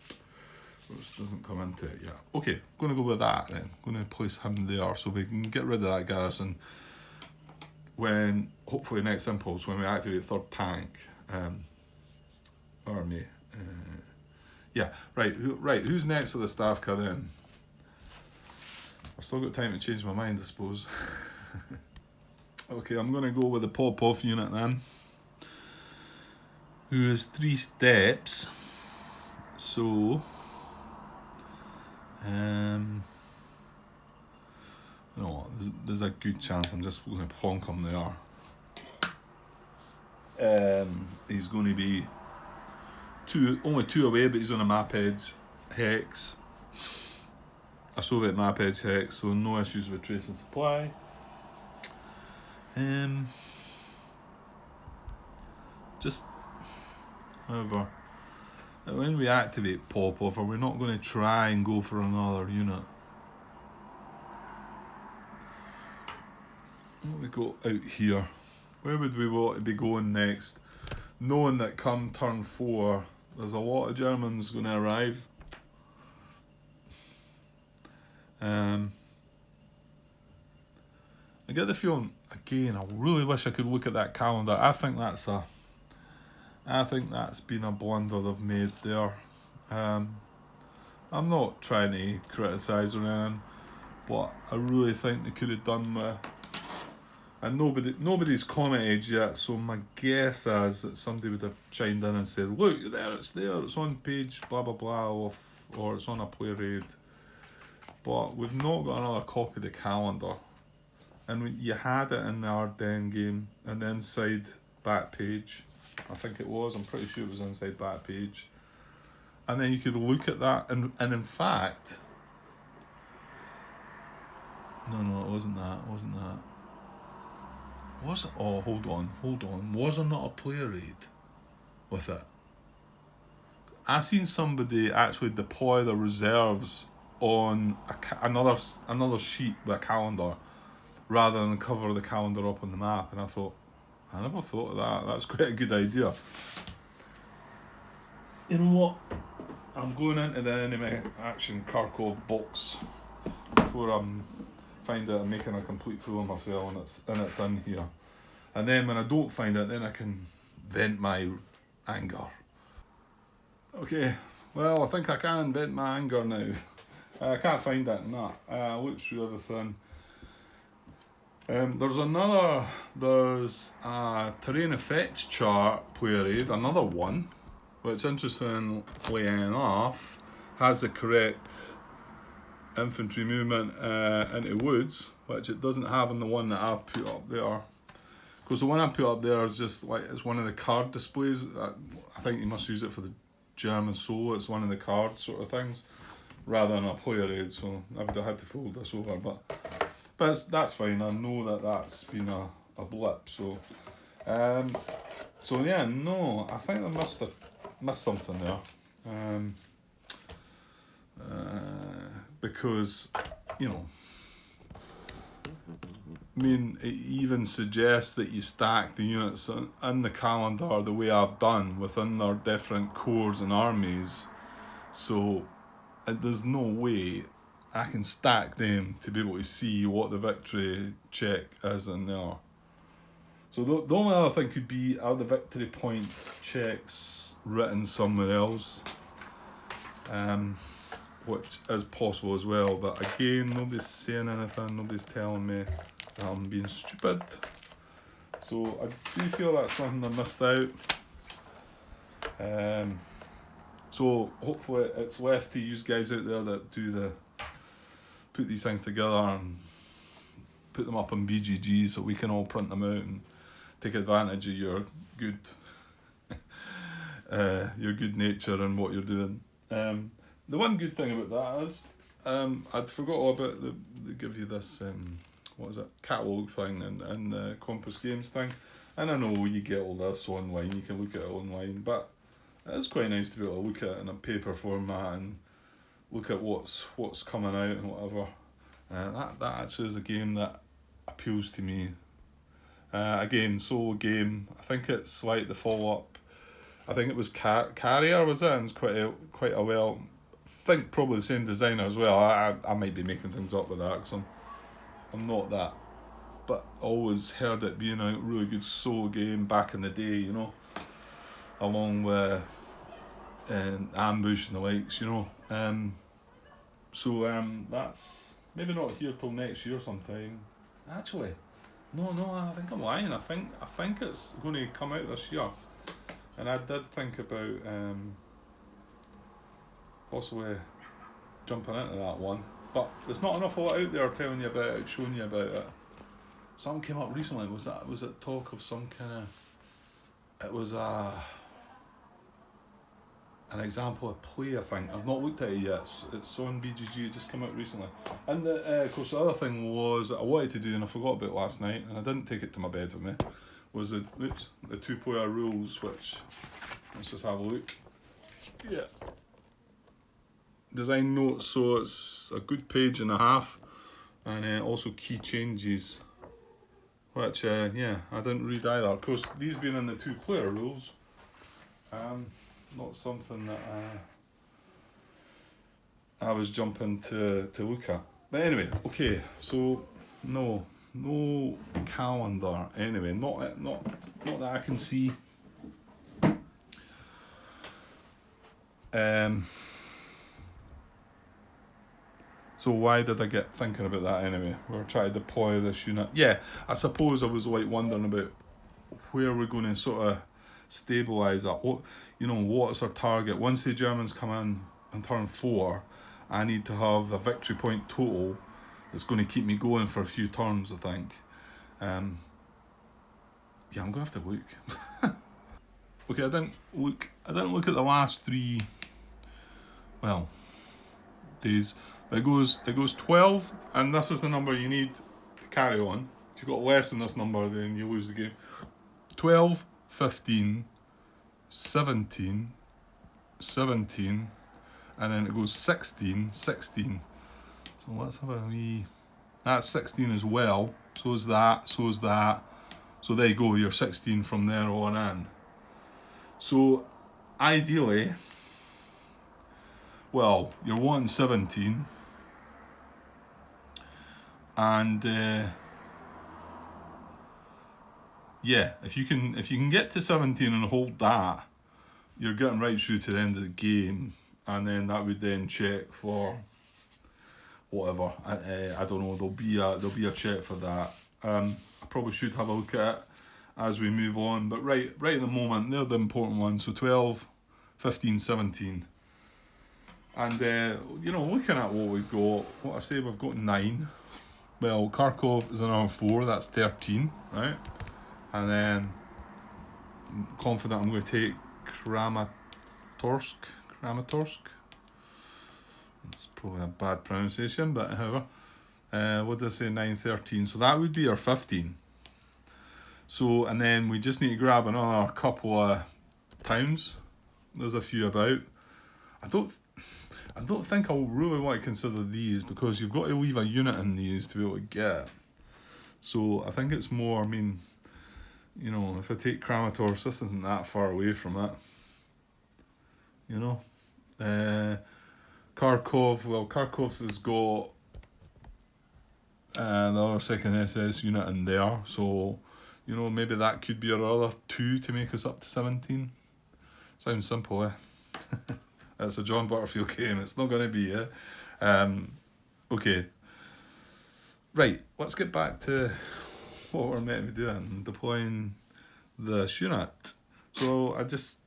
which doesn't come into it yet. Okay, going to go with that then. Going to place him there so we can get rid of that garrison when, hopefully next impulse, when we activate 3rd tank army. Yeah, right, who's next for the Stavka then? I've still got time to change my mind, I suppose. Okay, I'm going to go with the Popov unit then, who is 3 steps. So, you know what, there's a good chance I'm just going to plonk him there. He's going to be only 2 away, but he's on a map edge hex, a Soviet map edge hex, so no issues with tracing supply. Just, however, when we activate pop-off, are we not going to try and go for another unit? What we got out here? Where would we want to be going next? Knowing that come turn 4, there's a lot of Germans going to arrive. I get the feeling, again, I really wish I could look at that calendar. I think that's been a blunder they've made there. I'm not trying to criticise or anything, but I really think they could have done with. And nobody's commented yet, so my guess is that somebody would have chimed in and said, "Look, it's there, it's on page blah blah blah, or it's on a play raid." But we've not got another copy of the calendar. And you had it in the Ardennes game, and the inside back page, I think it was, I'm pretty sure it was inside back page. And then you could look at that, and in fact, no, it wasn't that. Was it? Oh, hold on. Was there not a player raid with it? I seen somebody actually deploy the reserves on another sheet with a calendar, rather than cover the calendar up on the map, and I thought, I never thought of that. That's quite a good idea. You know what? I'm going into the enemy action Kharkov box before I'm find out I'm making a complete fool of myself, and it's in here. And then when I don't find it, then I can vent my anger. Okay, well, I think I can vent my anger now. I can't find it in that. I looked through everything. There's a terrain effects chart player aid, another one, which interestingly enough has the correct infantry movement into woods, which it doesn't have in the one that I've put up there. Because the one I put up there is just like, it's one of the card displays. I think you must use it for the German solo. It's one of the card sort of things, rather than a player aid. So I would have had to fold this over, but that's fine. I know that that's been a blip. So, yeah, no, I think I missed something there. Because, you know, I mean, it even suggests that you stack the units in the calendar the way I've done within their different corps and armies. So there's no way I can stack them to be able to see what the victory check is in there. So the only other thing could be, are the victory points checks written somewhere else? Which is possible as well, but again, nobody's saying anything, nobody's telling me that I'm being stupid. So I do feel that's something I missed out. So hopefully it's left to you guys out there that put these things together and put them up on BGG so we can all print them out and take advantage of your good nature and what you're doing. The one good thing about that is, I'd forgot all about they give you this, catalogue thing and the Compass Games thing. And I know you get all this online, you can look at it online, but it's quite nice to be able to look at it in a paper format and look at what's coming out and whatever. That actually is a game that appeals to me. Again, solo game. I think it's like the follow-up. I think it was Carrier, was it? And it's quite a well. I think probably the same designer as well. I might be making things up with that because I'm not that. But always heard it being a really good solo game back in the day, you know, along with Ambush and the likes, you know. That's maybe not here till next year sometime. Actually, no, I think I'm lying. I think it's going to come out this year. And I did think about possibly jumping into that one, but there's not enough of it out there telling you about it, showing you about it. Something came up recently. Was it talk of some kind of? It was an example of play. I think I've not looked at it yet. It's on BGG. It just came out recently. And of course the other thing was that I wanted to do and I forgot about last night, and I didn't take it to my bed with me. Was the 2-player rules, which let's just have a look. Yeah. Design notes, so it's a good page and a half, and also key changes, which yeah, I didn't read either. Of course, these being in the 2-player rules, not something that I was jumping to look at. But anyway, okay, so no calendar. Anyway, not that I can see. So why did I get thinking about that anyway? We're trying to deploy this unit. Yeah, I suppose I was like wondering about where we're going to sort of stabilise that. What's our target? Once the Germans come in on turn 4, I need to have a victory point total that's going to keep me going for a few turns, I think. Yeah, I'm going to have to look. Okay, I didn't look at the last 3, days. It goes 12, and this is the number you need to carry on. If you've got less than this number, then you lose the game. 12, 15, 17, 17, and then it goes 16, 16. So let's have a wee... That's 16 as well. So is that, so is that. So there you go, you're 16 from there on in. So ideally, well, you're wanting 17. And yeah, if you can get to 17 and hold that, you're getting right through to the end of the game, and then that would then check for whatever. I don't know. There'll be a check for that. I probably should have a look at it as we move on, but right at the moment they're the important ones. So 12, 15, 17, and looking at what we've got, what I say we've got 9. Well, Kharkov is another 4, that's 13, right? And then I'm confident I'm going to take Kramatorsk. It's probably a bad pronunciation, but however. What did I say? 9, 13. So that would be our 15. So, and then we just need to grab another couple of towns. There's a few about. I don't think I'll really want to consider these, because you've got to leave a unit in these to be able to get. So I think it's more, if I take Kramatorsk, this isn't that far away from it. Kharkov, well, Kharkov has got the other 2nd SS unit in there, so maybe that could be our other 2 to make us up to 17. Sounds simple, eh? It's a John Butterfield game, it's not going to be, okay. Right, let's get back to what we're meant to be doing, deploying this unit. So I guess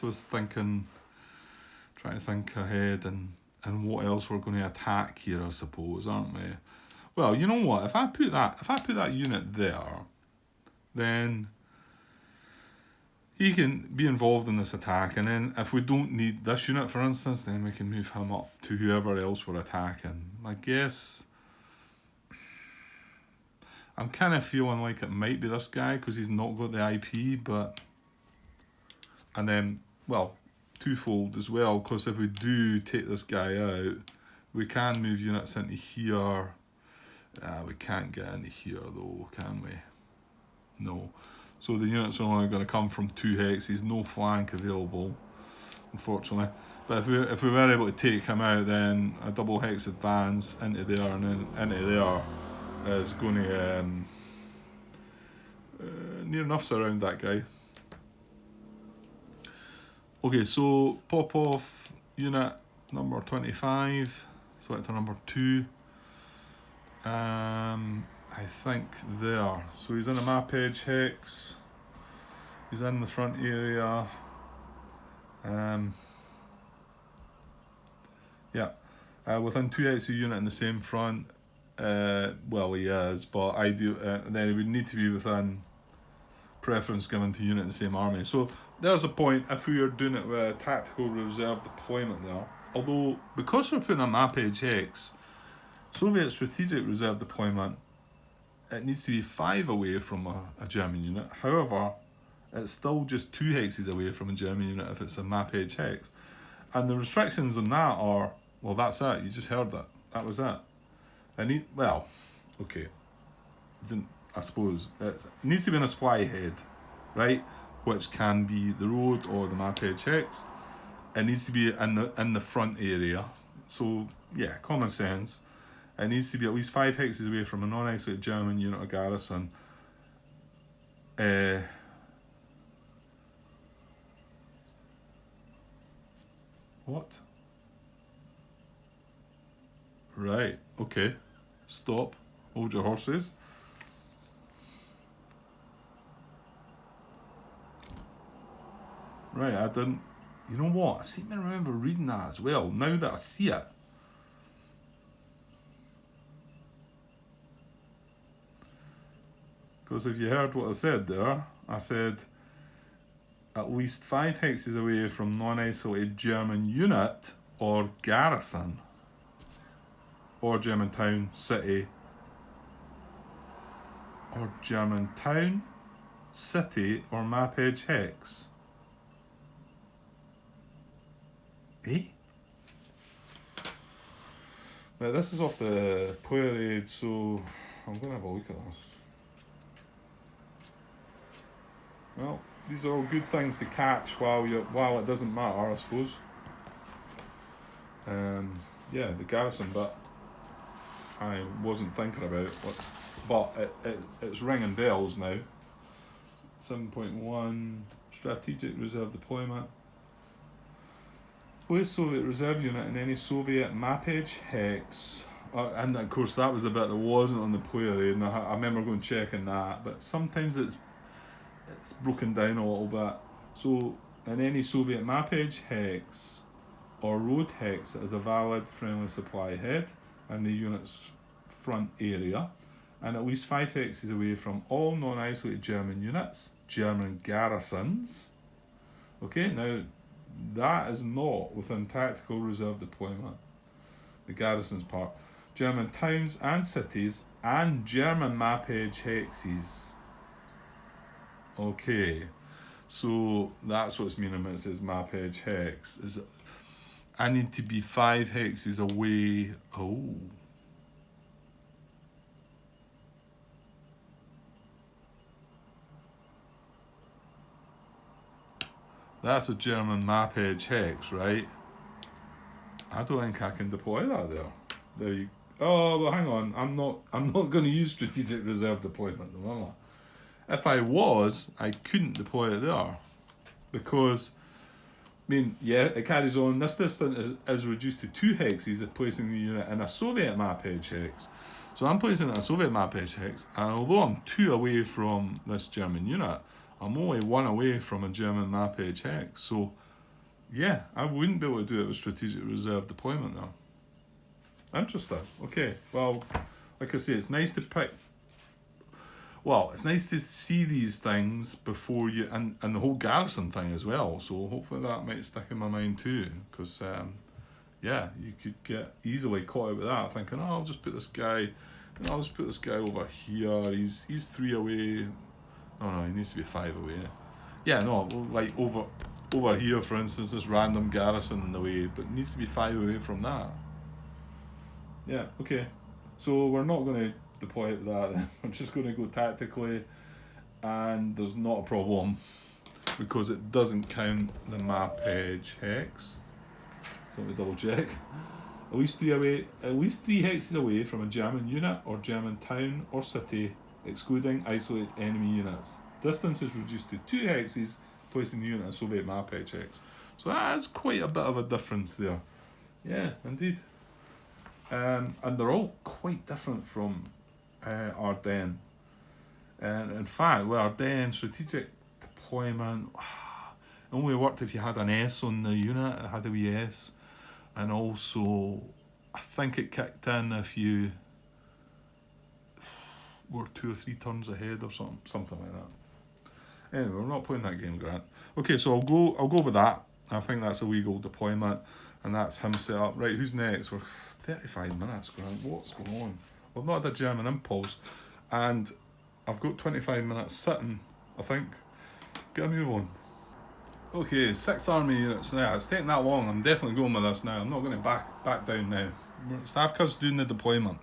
I was trying to think ahead and what else we're going to attack here, I suppose, aren't we? Well, you know what, if I put that unit there, then he can be involved in this attack, and then if we don't need this unit, for instance, then we can move him up to whoever else we're attacking. I guess I'm kind of feeling like it might be this guy because he's not got the IP, but... And then, well, twofold as well, because if we do take this guy out, we can move units into here. We can't get into here though, can we? No. So the units are only going to come from 2 hexes, no flank available, unfortunately. But if we were able to take him out, then a double hex advance into there and then into there is going to near enough surround that guy. Okay, so pop off unit number 25, selector number 2. I think there. So he's in a map edge hex. He's in the front area. Within 2 hexes unit in the same front. Well, he is, but then he would need to be within preference given to unit in the same army. So there's a point if we are doing it with a tactical reserve deployment there. Although, because we're putting a map edge hex, Soviet strategic reserve deployment, it needs to be 5 away from a German unit. However, it's still just 2 hexes away from a German unit if it's a map edge hex. And the restrictions on that are, well, that's it. You just heard that. That was it. Well, okay. I suppose it needs to be in a supply head, right? Which can be the road or the map edge hex. It needs to be in the front area. So yeah, common sense. It needs to be at least 5 hexes away from a non-isolated German unit or garrison. What? Right, okay. Stop. Hold your horses. Right, I didn't... You know what? I seem to remember reading that as well, now that I see it. Because if you heard what I said there, I said at least 5 hexes away from non-isolated German unit or garrison, or German town, city, or German town, city, or map edge hex. Eh? Now this is off the player aid, so I'm going to have a look at this. Well, these are all good things to catch while it doesn't matter, I suppose. Yeah, the garrison bit I wasn't thinking about, but it's ringing bells now. 7.1 strategic reserve deployment. Place Soviet reserve unit in any Soviet map edge hex. And of course that was the bit that wasn't on the player aid, and I remember going checking that, but sometimes it's broken down a little bit. So in any Soviet map edge hex or road hex that is a valid friendly supply head in the unit's front area, and at least 5 hexes away from all non-isolated German units, German garrisons. Okay, now that is not within tactical reserve deployment, the garrisons part. German towns and cities and German map edge hexes. Okay, so that's what's meaning when it says map edge hex. Is I need to be 5 hexes away. Oh. That's a German map edge hex, right? I don't think I can deploy that there. There you. Oh well, hang on. I'm not going to use strategic reserve deployment, though, am I? If I was, I couldn't deploy it there, because, I mean, yeah, it carries on. This distance is reduced to 2 hexes if placing the unit in a Soviet map edge hex. So I'm placing it in a Soviet map edge hex, and although I'm 2 away from this German unit, I'm only 1 away from a German map edge hex. So, yeah, I wouldn't be able to do it with strategic reserve deployment there. Interesting. Okay, well, like I say, it's nice to pick. Well, it's nice to see these things before you, and the whole garrison thing as well. So hopefully that might stick in my mind too, because yeah, you could get easily caught out with that, thinking, oh, I'll just put this guy, I'll just put this guy over here. He's 3 away. No, he needs to be 5 away. Yeah, no, like over here, for instance, this random garrison in the way, but it needs to be 5 away from that. Yeah, okay. So we're not going to deploy it that, then. We're just going to go tactically, and there's not a problem because it doesn't count the map edge hex. So let me double check. At least 3 hexes away from a German unit or German town or city, excluding isolated enemy units. Distance is reduced to 2 hexes, placing the unit in a Soviet map edge hex. So that is quite a bit of a difference there. Yeah, indeed. And they're all quite different from Ardennes. And in fact, with Ardennes, strategic deployment only worked if you had an S on the unit. It had a wee S. And also, I think it kicked in if you were 2 or 3 turns ahead or something like that. Anyway, we're not playing that game, Grant. Okay, so I'll go with that. I think that's a legal deployment, and that's him set up. Right, who's next? We're 35 minutes, Grant. What's going on? We've not had a German impulse, and I've got 25 minutes sitting, I think. get a move on. Okay, 6th Army units now. It's taking that long. I'm definitely going with this now. I'm not going to back down now. Stavka's doing the deployment.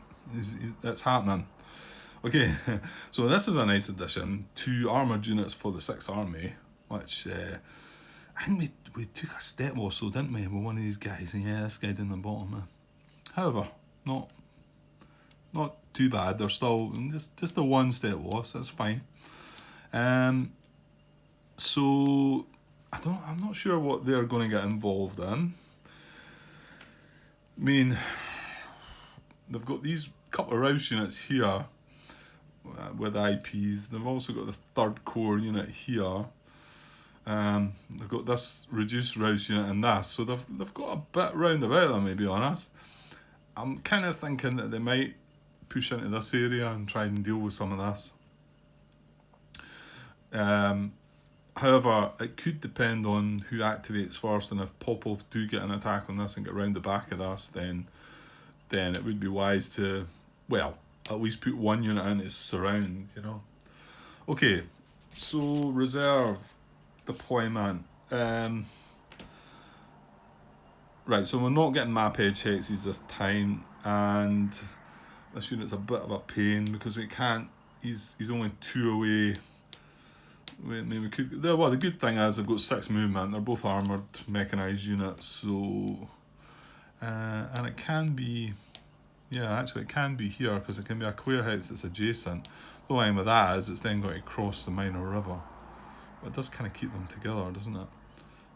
It's happening. Okay, so this is a nice addition. 2 armoured units for the 6th Army, which I think we took a step or so, didn't we, with one of these guys? And yeah, this guy down the bottom. However, not too bad. They're still just a 1 step loss. That's fine. So I'm not sure what they're going to get involved in. I mean, they've got these couple of Rouse units here with IPs. They've also got the 3rd Corps unit here. They've got this reduced Rouse unit and this, so they've got a bit round about them, to be honest. I'm kind of thinking that they might push into this area and try and deal with some of this. However, it could depend on who activates first, and if Popov do get an attack on this and get round the back of this, then it would be wise to, well, at least put 1 unit in to surround, you know. Okay, so reserve deployment. Right, so we're not getting map edge hexes this time, and this unit's a bit of a pain because we can't. He's only 2 away. We could. Well, the good thing is they've got 6 movement. They're both armoured, mechanised units. So, and it can be, yeah, actually it can be here because it can be a clear hex that's adjacent. The line with that is it's then going to cross the minor river. But it does kind of keep them together, doesn't it?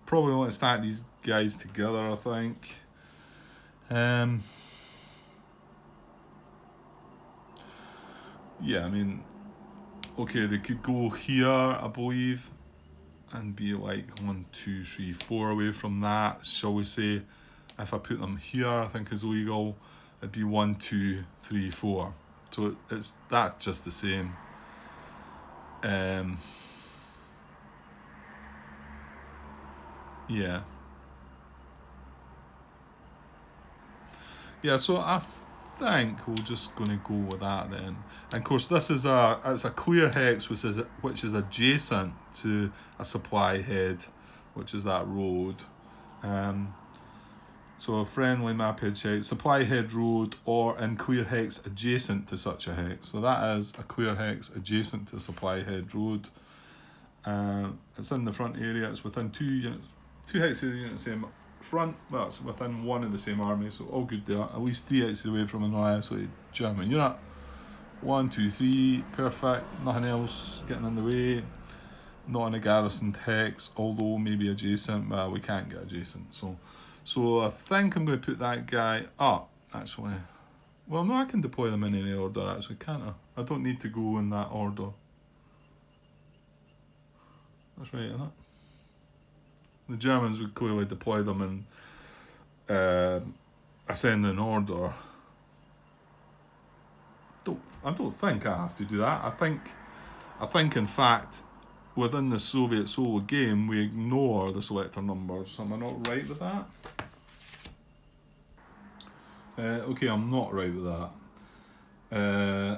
Probably want to stack these guys together, I think. Yeah, I mean, okay, they could go here, I believe, and be like 1, 2, 3, 4 away from that. Shall we say, if I put them here, I think is legal. It'd be 1, 2, 3, 4. So that's just the same. Yeah. Yeah, so I think we're just going to go with that then. And of course, this is it's a clear hex which is adjacent to a supply head, which is that road. So a friendly map head hex, supply head road, or in clear hex adjacent to such a hex. So that is a clear hex adjacent to supply head road. It's in the front area. It's within 2 units, 2 hexes units same front. Well, it's within 1 of the same army, so all good there. At least 3 hexes away from an isolated German unit. 1, 2, 3, perfect. Nothing else getting in the way. Not in a garrison hex, although maybe adjacent. Well, we can't get adjacent, so I think I'm going to put that guy up, actually. Well, no, I can deploy them in any order, actually, can't I? I don't need to go in that order. That's right, isn't it? The Germans would clearly deploy them in ascending order. I don't think I have to do that. I think in fact, within the Soviet solo game, we ignore the selector numbers. Am I not right with that? Okay, I'm not right with that.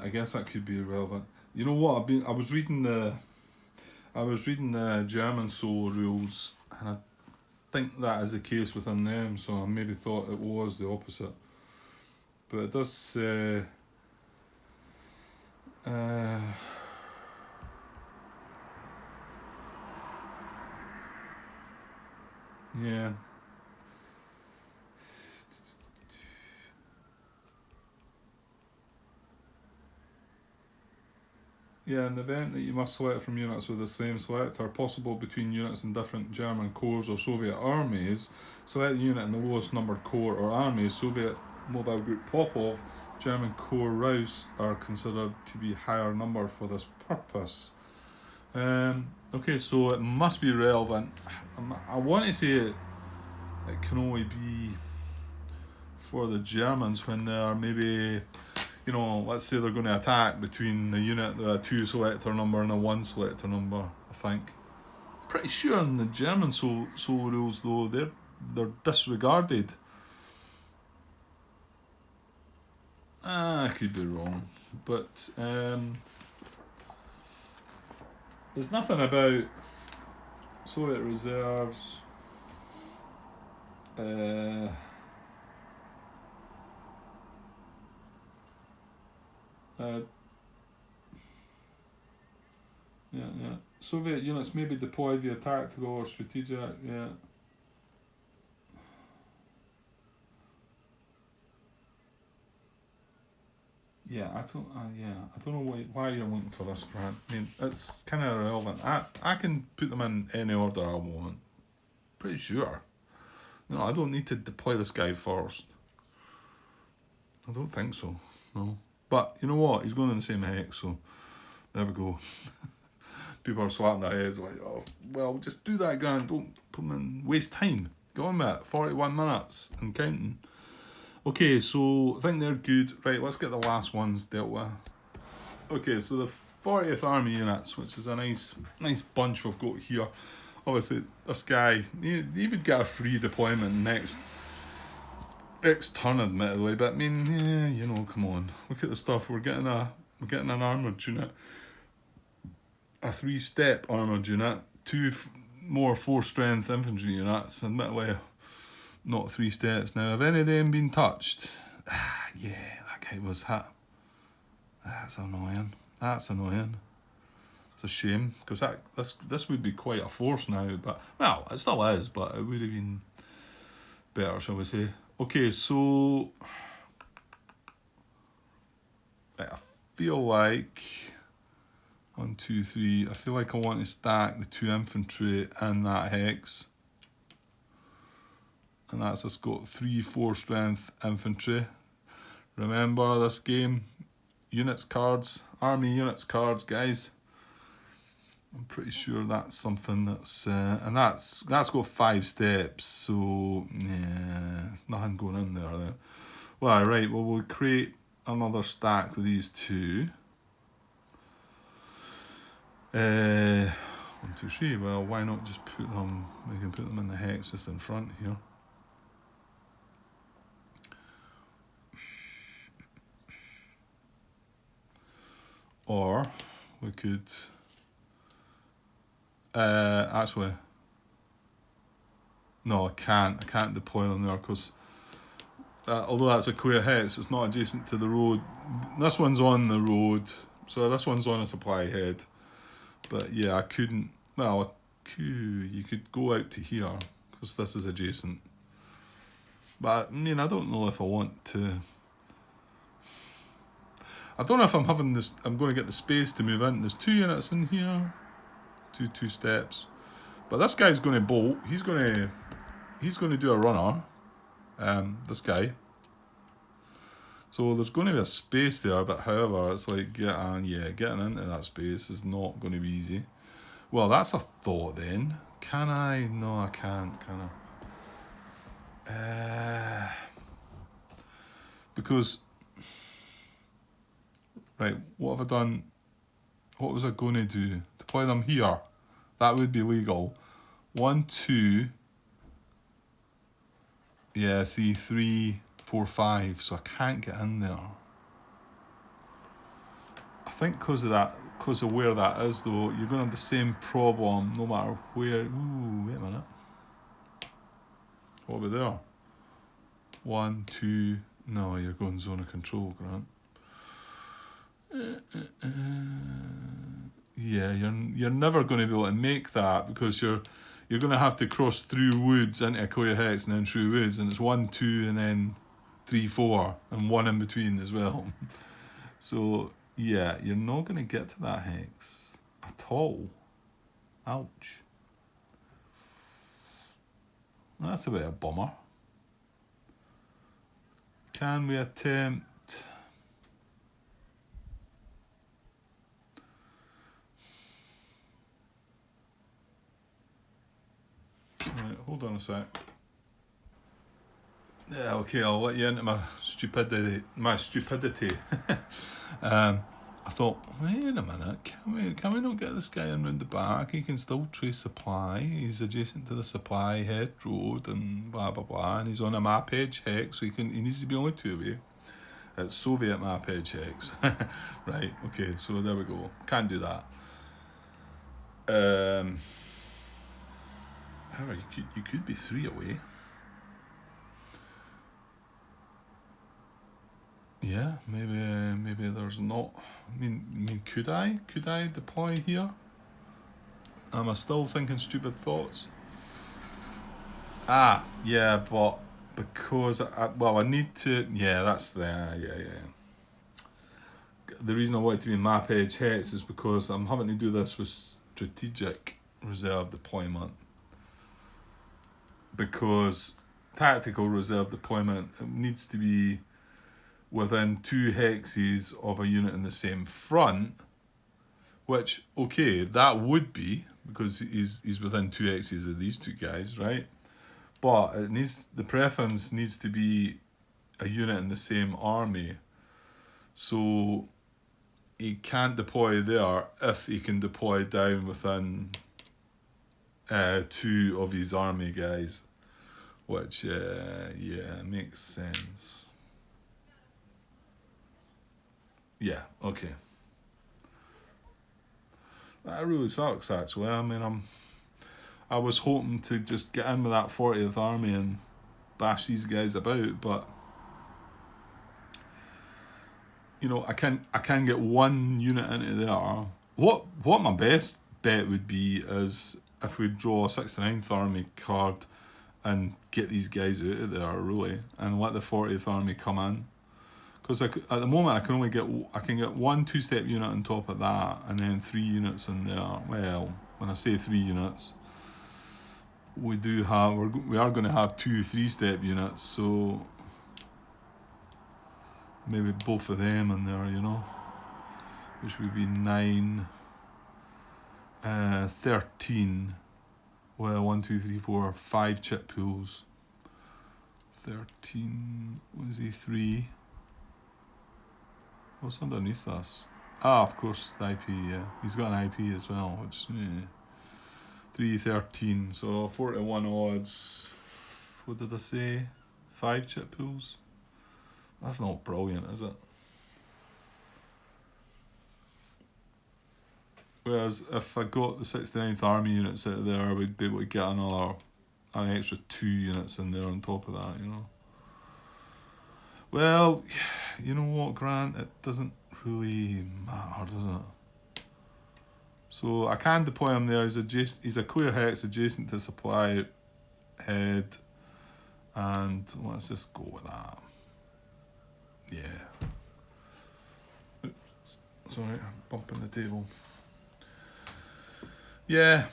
I guess that could be irrelevant. You know what? I was reading the German solo rules, and I think that is the case within them. So I maybe thought it was the opposite, but it does say. Yeah. Yeah, in the event that you must select from units with the same selector possible between units in different German corps or Soviet armies, select the unit in the lowest numbered corps or army. Soviet Mobile Group Popov, German Corps Rouse are considered to be higher number for this purpose. Okay, so it must be relevant. I want to say it can only be for the Germans when they're maybe, you know, let's say they're going to attack between the unit with a 2 selector number and a 1 selector number, I think. Pretty sure in the German solo rules though, they're disregarded. I could be wrong, but there's nothing about Soviet reserves. Yeah. Soviet units may be deployed via tactical or strategic. Yeah. I don't know why you're looking for this, Grant. I mean, it's kind of irrelevant. I can put them in any order I want. Pretty sure. I don't need to deploy this guy first. I don't think so. No. But you know what? He's going in the same hex, so there we go. People are slapping their heads like, oh, well, just do that, Grant. Don't put them in. Waste time. Go on, mate. 41 minutes and counting. Okay, so I think they're good. Right, let's get the last ones dealt with. Okay, so the 40th Army units, which is a nice bunch we've got here. Obviously, this guy, he would get a free deployment next turn, admittedly. But I mean, yeah, come on, look at the stuff. We're getting an armoured unit, a 3-step armoured unit, 2 more 4-strength infantry units. Admittedly, not 3 steps. Now, have any of them been touched? Yeah, that guy was hit. That's annoying. It's a shame, because this would be quite a force now, but, well, it still is, but it would have been better, shall we say. Okay, so I feel like 1, 2, 3. I feel like I want to stack the 2 infantry in that hex. And that's us got 3 4-strength infantry. Remember this game, units cards, army units cards, guys. I'm pretty sure that's something that's and that's got 5 steps. So yeah, nothing going in there then. Well, right. Well, we'll create another stack with these 2. 1, 2, 3. Well, why not just put them? We can put them in the hex just in front here. Or we could actually, no, I can't deploy them there, because although that's a clear hex, it's not adjacent to the road. This one's on the road, so this one's on a supply head. But yeah, I couldn't. Well, you could go out to here, because this is adjacent. But I mean, I don't know if I want to. I don't know if I'm having this. I'm going to get the space to move in. There's 2 units in here, 2 steps. But this guy's going to bolt. He's going to do a runner. This guy. So there's going to be a space there, but however, it's like getting into that space is not going to be easy. Well, that's a thought then. Can I? No, I can't. Can I? Because. Right, what have I done? What was I going to do? Deploy them here. That would be legal. 1, 2. Yeah, see, 3, 4, 5. So I can't get in there. I think because of where that is, though, you're going to have the same problem no matter where. Ooh, wait a minute. What about there? 1, 2. No, you're going zone of control, Grant. Yeah, you're never going to be able to make that, because you're going to have to cross through woods into a clear hex and then through woods, and it's 1, 2, and then 3, 4, and 1 in between as well. So yeah, you're not going to get to that hex at all. Ouch. That's a bit of a bummer. Can we attempt? Right, hold on a sec. Yeah, okay, I'll let you into my stupidity. I thought, wait a minute, can we not get this guy in round the back? He can still trace supply. He's adjacent to the supply head road and blah blah blah, and he's on a map edge hex, so he needs to be only 2 away. It's Soviet map edge hex. Right, okay, so there we go. Can't do that. However, you could be 3 away. Yeah, maybe there's not. I mean, could I deploy here? Am I still thinking stupid thoughts? Yeah, but because I need to. Yeah, that's the yeah. The reason I want it to be map edge hex is because I'm having to do this with strategic reserve deployment. Because tactical reserve deployment, it needs to be within 2 hexes of a unit in the same front, which, okay, that would be, because he's within 2 hexes of these 2 guys, right? But the preference needs to be a unit in the same army. So he can't deploy there if he can deploy down within 2 of his army guys, which makes sense. Yeah, okay. That really sucks, actually. I mean, I was hoping to just get in with that 40th army and bash these guys about, but I can get 1 unit into there. What my best bet would be is if we draw a 69th army card and get these guys out of there, really, and let the 40th army come in. Because at the moment I can get 1 2-step unit on top of that, and then 3 units in there. Well, when I say 3 units, we are going to have 2 3-step units, so maybe both of them in there, which would be 9, 13. Well, 1 2 3 4 5 chip pools. 13. What is he? 3. What's underneath us? Of course, the IP, yeah. He's got an IP as well, which, 3, 13. So 41 odds. What did I say? 5 chip pools? That's not brilliant, is it? Whereas if I got the 69th army units out of there, I would be able to get an extra 2 units in there on top of that, Well, you know what, Grant? It doesn't really matter, does it? So I can deploy him there. He's a clear hex adjacent to supply head, and let's just go with that. Yeah. Oops, sorry, I'm bumping the table. Yeah.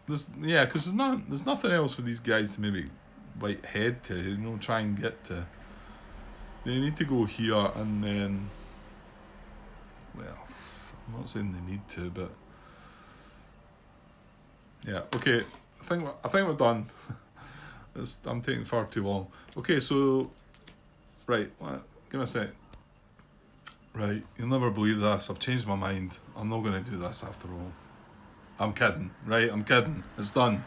Because there's nothing else for these guys to maybe head to, try and get to. They need to go here, and then, well, I'm not saying they need to, but yeah, okay. I think we're done. I'm taking far too long. Okay, so right, give me a sec. Right, you'll never believe this. I've changed my mind. I'm not going to do this after all. I'm kidding, right? I'm kidding. It's done.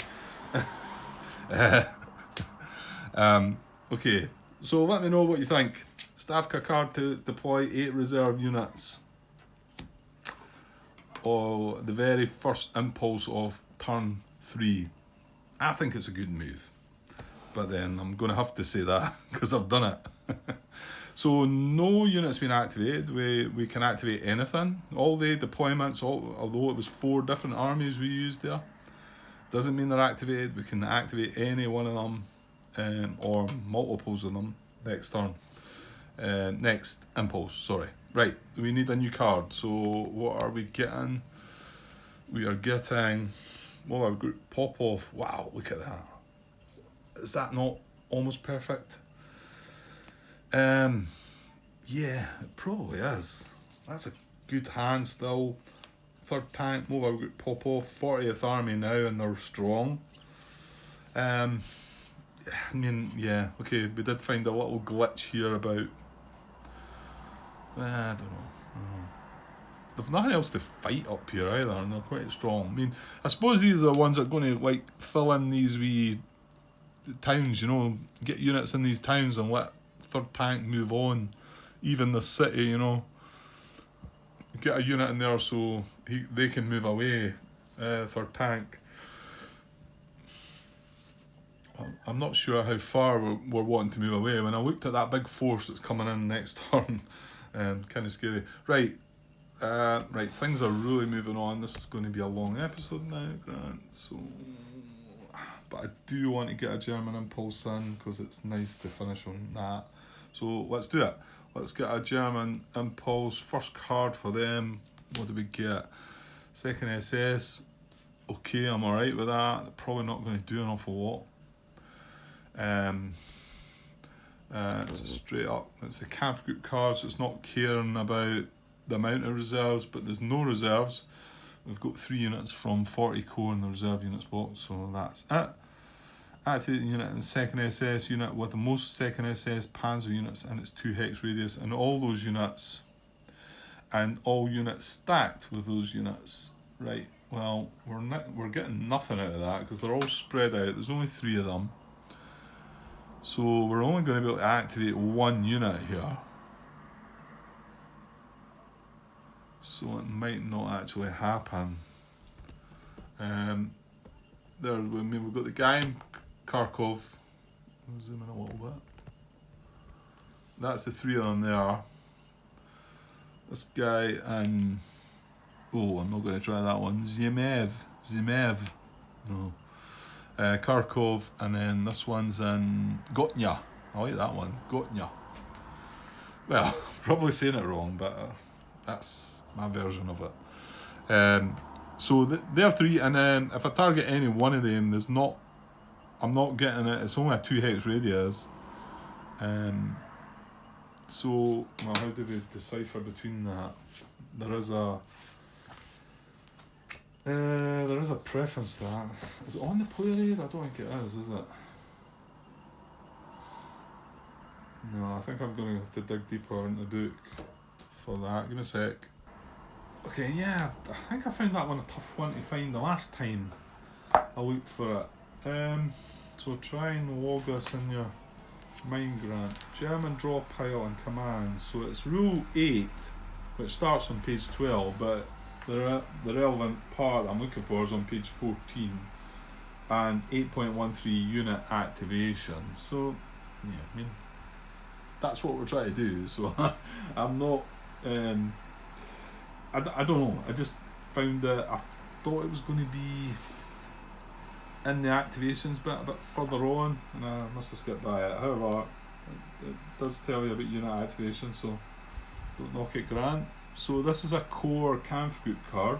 Okay, so let me know what you think. Stavka card to deploy 8 reserve units. Or the very first impulse of turn 3. I think it's a good move. But then I'm going to have to say that because I've done it. So no unit's been activated. We can activate anything. All the deployments, although it was 4 different armies we used there, doesn't mean they're activated. We can activate any one of them, or multiples of them next turn. Next impulse, sorry. Right, we need a new card. So what are we getting? We are getting, well, group pop off. Wow, look at that. Is that not almost perfect? Yeah, it probably is. That's a good hand still. 3rd tank, mobile group pop off, 40th army now, and they're strong. I mean, yeah, okay, we did find a little glitch here about, I don't know. They've nothing else to fight up here either, and they're quite strong. I mean, I suppose these are the ones that are going to fill in these wee towns, get units in these towns and let 3rd tank move on. Even the city, get a unit in there so they can move away, 3rd tank. I'm not sure how far we're wanting to move away. When I looked at that big force that's coming in next turn, kind of scary. Right, things are really moving on. This is going to be a long episode now, Grant. So, but I do want to get a German impulse in because it's nice to finish on that. So let's do it. Let's get a German impulse. First card for them. What do we get? Second SS. Okay, I'm alright with that. They're probably not going to do an awful lot. It's a straight up. It's a Cav group card, so it's not caring about the amount of reserves, but there's no reserves. We've got 3 units from 40 core in the reserve units box, so that's it. Activate the unit in the second SS unit with the most second SS panzer units and its 2 hex radius, and all those units, and all units stacked with those units. Right. Well, we're getting nothing out of that because they're all spread out. There's only 3 of them. So we're only going to be able to activate 1 unit here. So it might not actually happen. We've got the guy in Kharkov. I'll zoom in a little bit. That's the 3 of them there. This guy in... Oh, I'm not going to try that one. Zimev. No. Kharkov, and then this one's in Gotnya. I like that one. Gotnya. Well, probably saying it wrong, but that's my version of it. So they're 3, and then if I target any one of them, I'm not getting it. It's only a 2 hex radius. So, well, how do we decipher between that? There is a preference to that. Is it on the player aid? I don't think it is it? No, I think I'm going to have to dig deeper into the book for that. Give me a sec. Okay, yeah, I think I found that one a tough one to find the last time I looked for it. So try and log this in your mind, Grant. German draw pile and commands. So it's rule 8, which starts on page 12, but the relevant part I'm looking for is on page 14, and 8.13 unit activation. So yeah, I mean, that's what we're trying to do. So I'm not I don't know, I just found that I thought it was going to be in the activations bit a bit further on, and I must have skipped by it. However, it does tell you about unit activation, so don't knock it, Grant. So this is a core Kampf group card.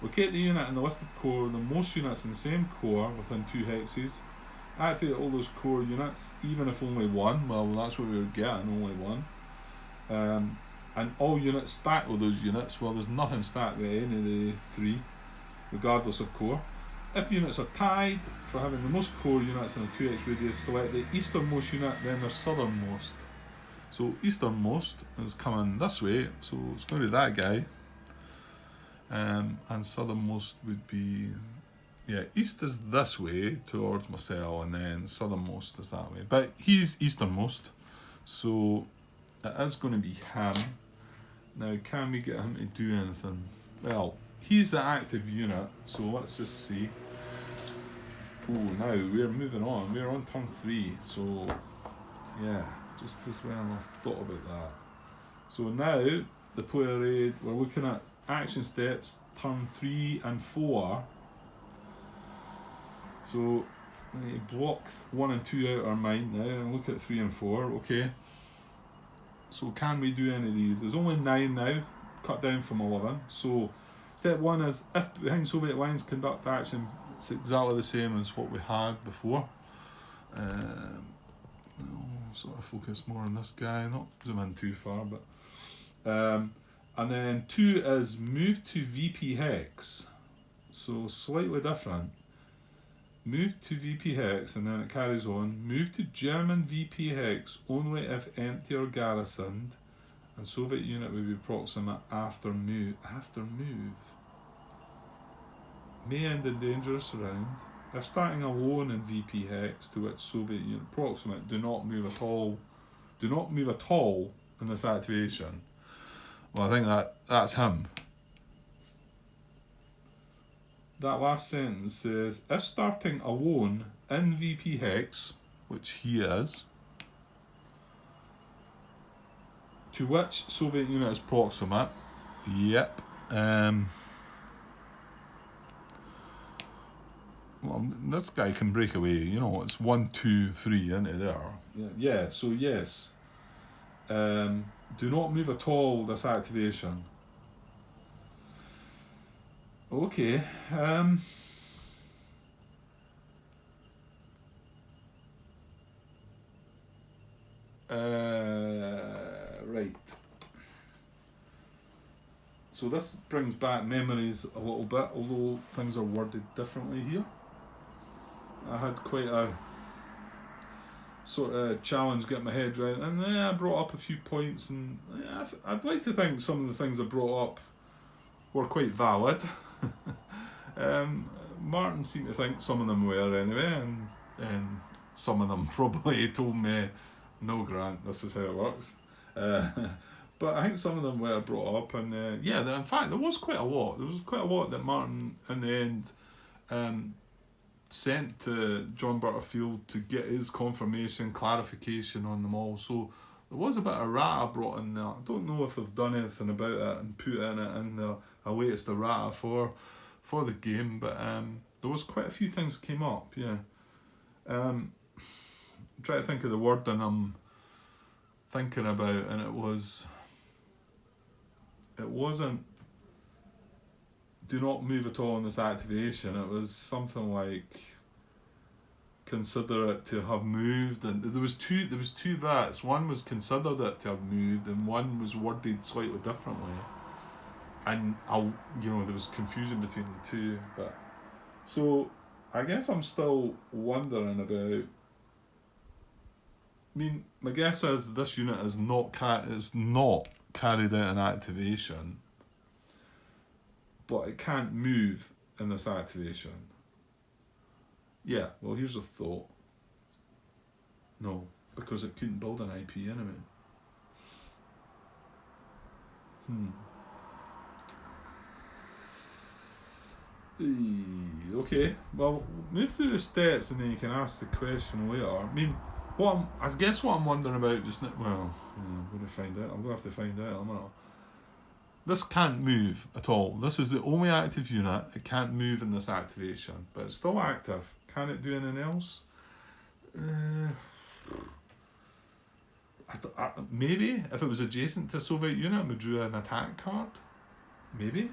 Locate the unit in the listed core, the most units in the same core within 2 hexes. Activate all those core units, even if only 1. Well, that's what we were getting, only 1. And all units stacked with those units. Well, there's nothing stacked with any of the 3, regardless of core. If units are tied for having the most core units in a 2 hex radius, select the easternmost unit, then the southernmost. So easternmost is coming this way, so it's going to be that guy. And southernmost would be, yeah, east is this way towards my cell, and then southernmost is that way. But he's easternmost, so it is going to be him. Now, can we get him to do anything? Well, he's the active unit, so let's just see. Oh, now we're moving on. We're on turn 3, so yeah, just as well I thought about that. So now the player aid, we're looking at action steps, turn 3 and 4. So we need to block 1 and 2 out of our mind now and look at 3 and 4. Okay. So can we do any of these? There's only 9 now, cut down from 11. So step 1 is, if behind Soviet lines, conduct action. It's exactly the same as what we had before. Sort of focus more on this guy, not zoom in too far, but and then 2 is move to VP hex. So slightly different. Move to VP hex, and then it carries on. Move to German VP hex only if empty or garrisoned, and Soviet unit will be proximate after move. May end in dangerous round. If starting alone in VP hex to which Soviet unit proximate, do not move at all. Do not move at all in this activation. Well, I think that's him. that last sentence says, if starting alone in VP Hex, which he is, to which Soviet unit is proximate, yep, well, this guy can break away, you know, it's 1, 2, 3 into there. Yeah, so yes. Do not move at all, this activation. Okay. Right. So this brings back memories a little bit, although things are worded differently here. I had quite a sort of challenge getting my head right, and I brought up a few points, and I'd like to think some of the things I brought up were quite valid. Martin seemed to think some of them were anyway, and some of them probably told me, no, Grant, this is how it works. But I think some of them were brought up, and in fact, there was quite a lot. There was quite a lot that Martin, in the end, sent to John Butterfield to get his confirmation, clarification on them all. So there was a bit of errata brought in there. I don't know if they've done anything about it and put in it in the latest errata for the game, but there was quite a few things came up. Yeah. I'm trying to think of the wording I'm thinking about, and it wasn't do not move at all in this activation. It was something like consider it to have moved, and there was two bits. One was considered it to have moved, and one was worded slightly differently. And there was confusion between the two. But so I guess I'm still wondering about. I mean, my guess is this unit is not carried out an activation, but it can't move in this activation. Yeah, well, here's a thought. No, because it couldn't build an IP anyway. Okay, well, move through the steps and then you can ask the question later. I mean, what I'm wondering about just now, well, I'm going to find out. I'm going to have to find out. I'm not. This can't move at all. This is the only active unit. It can't move in this activation, but it's still active. Can it do anything else? Maybe if it was adjacent to a Soviet unit and we drew an attack card. Maybe.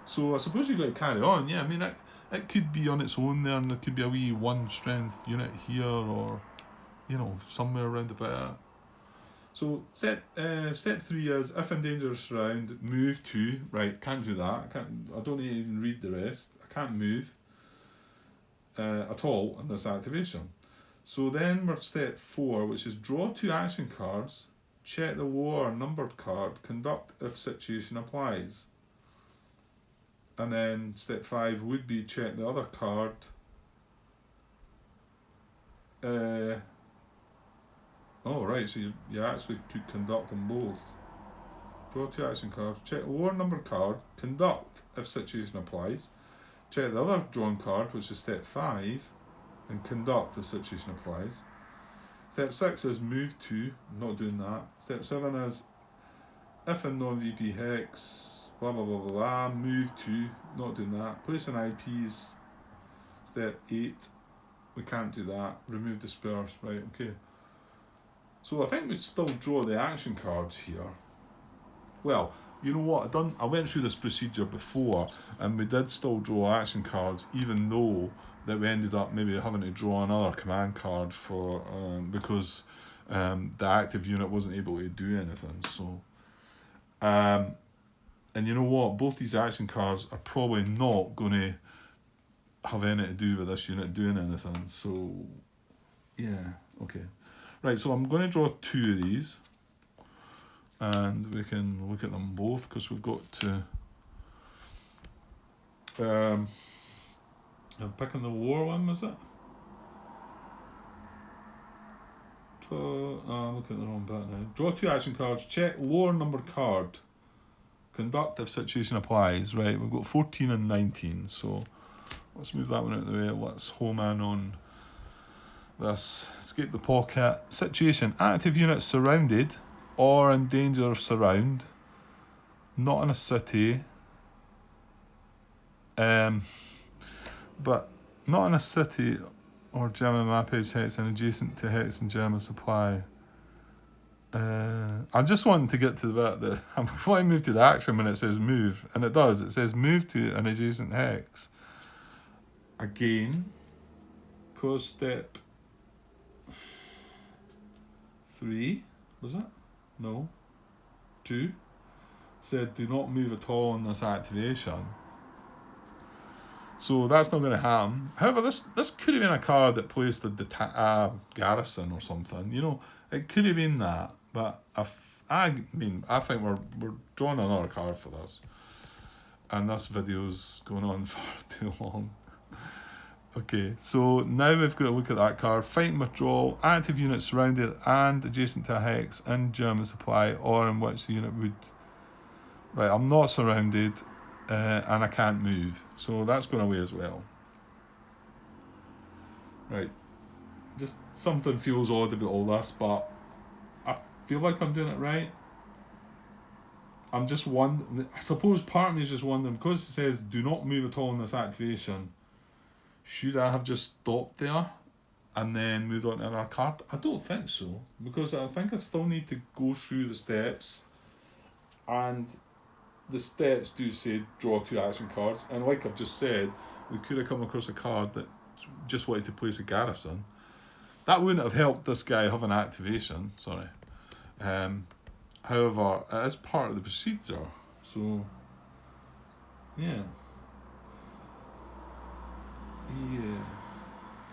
So I suppose you've got to carry on. Yeah, I mean, it could be on its own there, and there could be a wee 1 strength unit here, or somewhere around about it. So step 3 is, if in dangerous round, move to, right, can't do that, I don't even read the rest, I can't move at all in this activation. So then we're step 4, which is draw 2 action cards, check the lower numbered card, conduct if situation applies. And then step 5 would be check the other card, right, so you actually could conduct them both. Draw 2 action cards, check the lower numbered card, conduct if situation applies, check the other drawn card, which is step 5, and conduct if situation applies. Step 6 is move to, not doing that. Step 7 is, if in non-VP hex, blah blah blah blah blah, move to, not doing that. Place an IP is step 8, we can't do that. Remove disperse, right, okay. So I think we still draw the action cards here. Well, you know what, I went through this procedure before, and we did still draw action cards, even though that we ended up maybe having to draw another command card for because the active unit wasn't able to do anything. So, and you know what, both these action cards are probably not going to have anything to do with this unit doing anything. So, yeah, okay. Right, so I'm going to draw 2 of these, and we can look at them both, because we've got to... I'm picking the lower one, was it? I'm looking at the wrong bit now. Draw 2 action cards, check lower numbered card, conductive situation applies. Right, we've got 14 and 19, so let's move that one out of the way. Let's home in on this. Escape the pocket. Situation. Active units surrounded or in danger of surround. Not in a city. But not in a city or German mappage hex and adjacent to hex and German supply. I'm just wanting to get to the bit that before I move to the action when it says move, and it does. It says move to an adjacent hex. Again, cause step 3, was it? No. 2 said do not move at all on this activation. So that's not going to happen. However, this could have been a card that placed a garrison or something. You know, it could have been that. But I think we're drawing another card for this. And this video's going on for too long. Okay, so now we've got to look at that card. Fight and withdrawal. Active unit surrounded and adjacent to a hex in German supply or in which the unit would... Right, I'm not surrounded and I can't move. So that's going away as well. Right. Just something feels odd about all this, but I feel like I'm doing it right. I'm just wondering... I suppose part of me is just wondering, because it says do not move at all in this activation, should I have just stopped there and then moved on to another card? I don't think so, because I think I still need to go through the steps, and the steps do say draw 2 action cards, and like I've just said, we could have come across a card that just wanted to place a garrison. That wouldn't have helped this guy have an activation, sorry. However, it is part of the procedure, so yeah. Yeah.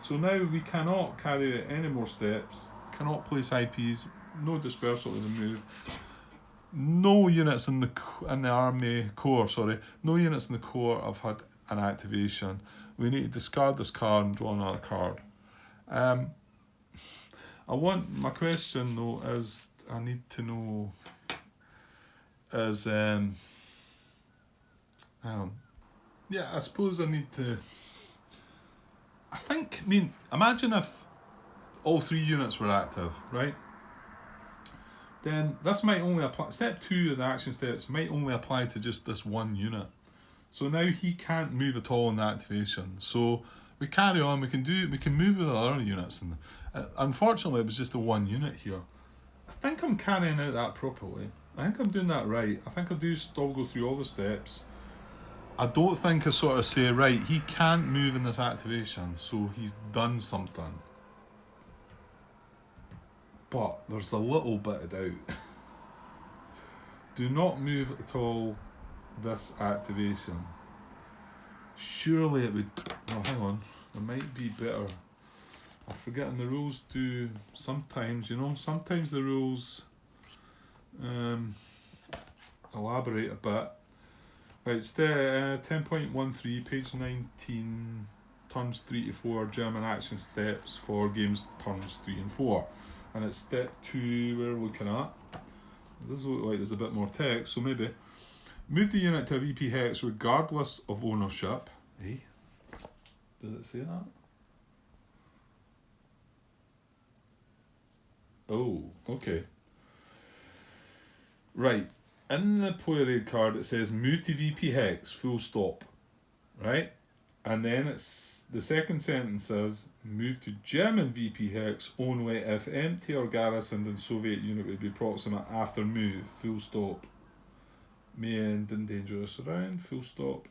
So now we cannot carry out any more steps, cannot place IPs, no dispersal in the move. No units in the army core, no units in the core have had an activation. We need to discard this card and draw another card. My question though is, I need to know is, yeah, I suppose I need to, imagine if all 3 units were active, right? Then this might only apply, step 2 of the action steps might only apply to just this one unit. So now he can't move at all in the activation. So we carry on, we can move with the other units. And unfortunately it was just the one unit here. I think I'm carrying out that properly. I think I'm doing that right. I think I do still go through all the steps. I don't think I sort of say, right, he can't move in this activation, so he's done something. But there's a little bit of doubt. Do not move at all this activation. Surely it would... Oh, hang on. There might be better... I'm forgetting the rules do sometimes, sometimes the rules elaborate a bit. Right, 10.13, page 19, turns 3 to 4, German action steps for games turns 3 and 4. And it's step 2 we're looking at. It does look like there's a bit more text, so maybe. Move the unit to a VP hex regardless of ownership. Eh? Does it say that? Oh, okay. Right. In the player aid card it says move to VP hex, full stop. Right? And then it's the second sentence says move to German VP hex only if empty or garrisoned and Soviet unit would be proximate after move, full stop. May end in dangerous around, full stop.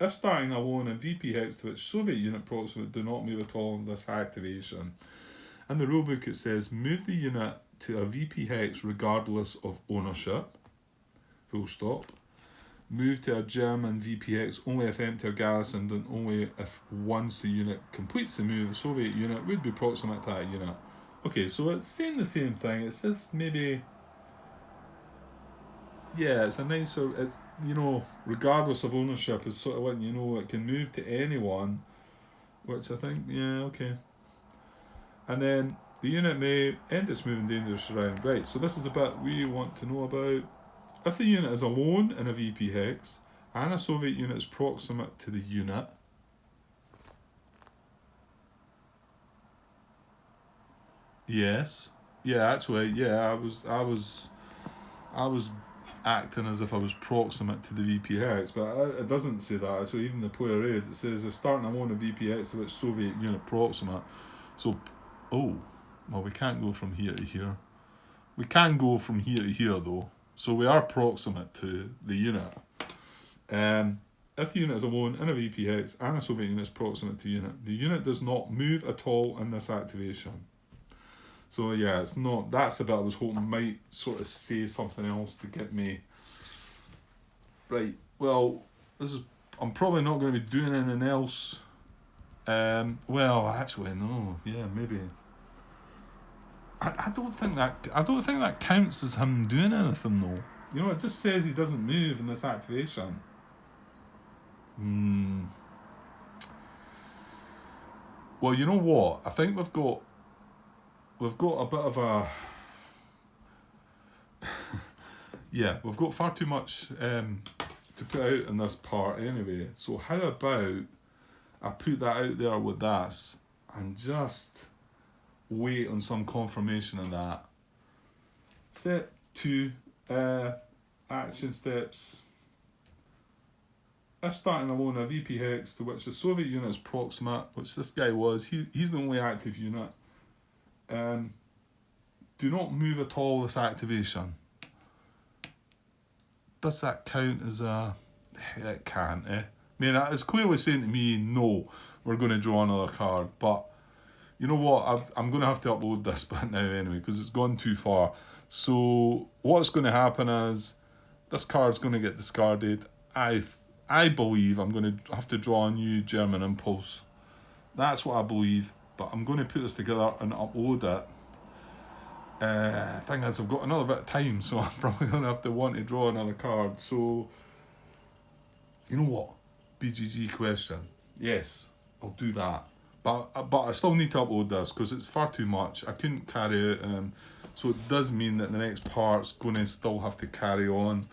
If starting alone in VP hex to which Soviet unit proximate, do not move at all in this activation. In the rulebook it says move the unit to a VP hex regardless of ownership, full stop. Move to a German VP hex only if empty or garrisoned and only if once the unit completes the move, the Soviet unit would be proximate to that unit. Okay, so it's saying the same thing, it's just maybe... Yeah, it's a nicer, it's, regardless of ownership is sort of letting you know it can move to anyone, which I think, yeah, okay. And then the unit may end its move in dangerous around. Right, so this is the bit we want to know about. If the unit is alone in a VP hex and a Soviet unit is proximate to the unit, yes, yeah, actually, yeah, I was acting as if I was proximate to the VP hex, but it doesn't say that. So even the player aid, it says if starting alone a VP hex to which Soviet unit proximate. So, oh, well, we can't go from here to here. We can go from here to here though, so we are proximate to the unit. If the unit is alone in a VP hex and a Soviet unit is proximate to the unit does not move at all in this activation. So yeah, it's not. That's the bit I was hoping might sort of say something else to get me. Right. Well, I'm probably not going to be doing anything else. Well, actually, no. Yeah, maybe. I don't think that counts as him doing anything though. You know, it just says he doesn't move in this activation. Well, you know what? I think we've got a bit of a yeah, we've got far too much to put out in this part anyway. So how about I put that out there with this and just wait on some confirmation of that. Step 2, action steps. If starting alone a VP hex to which the Soviet unit is proximate, which this guy was, he's the only active unit. Do not move at all this activation. Does that count as a... It can't, eh? I mean, it's clearly saying to me, no, we're going to draw another card, but you know what, I'm going to have to upload this bit now anyway, because it's gone too far. So what's going to happen is, this card's going to get discarded. I believe I'm going to have to draw a new German impulse. That's what I believe, but I'm going to put this together and upload it. Thing is, I've got another bit of time, so I'm probably going to have to want to draw another card. So, you know what? BGG question. Yes, I'll do that. But I still need to upload this because it's far too much. I couldn't carry it. So it does mean that the next part's going to still have to carry on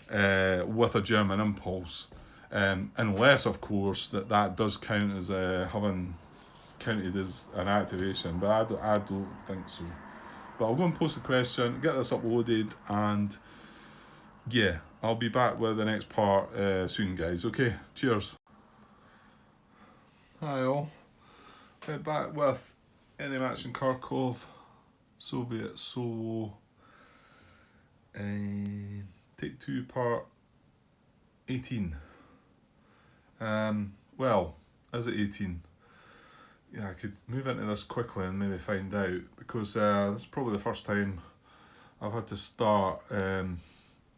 with a German impulse. Unless, of course, that does count as having counted as an activation. But I don't think so. But I'll go and post a question, get this uploaded, and yeah, I'll be back with the next part soon, guys. Okay, cheers. Hi all. Back with any match in Kharkov, Soviet solo, take 2 part 18. Well, is it 18? Yeah, I could move into this quickly and maybe find out, because this is probably the first time I've had to start out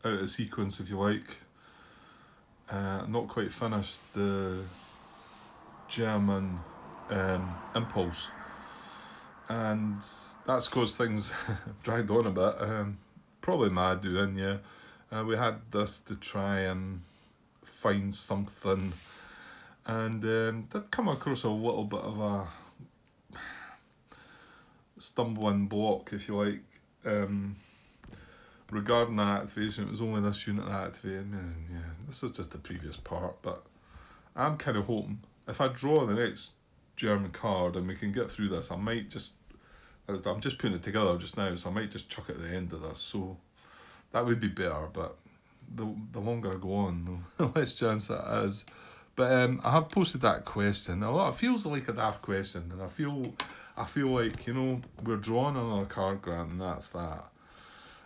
of sequence, if you like. Not quite finished the German impulse, and that's because things dragged on a bit. Probably my doing, yeah. We had this to try and find something, and did come across a little bit of a stumbling block, if you like, regarding that activation. It was only this unit that activated. Yeah, this is just the previous part, but I'm kind of hoping if I draw the next German card and we can get through this, I'm just putting it together just now, so I might just chuck it at the end of this, so that would be better. But the longer I go on, the less chance that is. But I have posted that question. It feels like a daft question, and I feel like, you know, we're drawing another card, Grant, and that's that.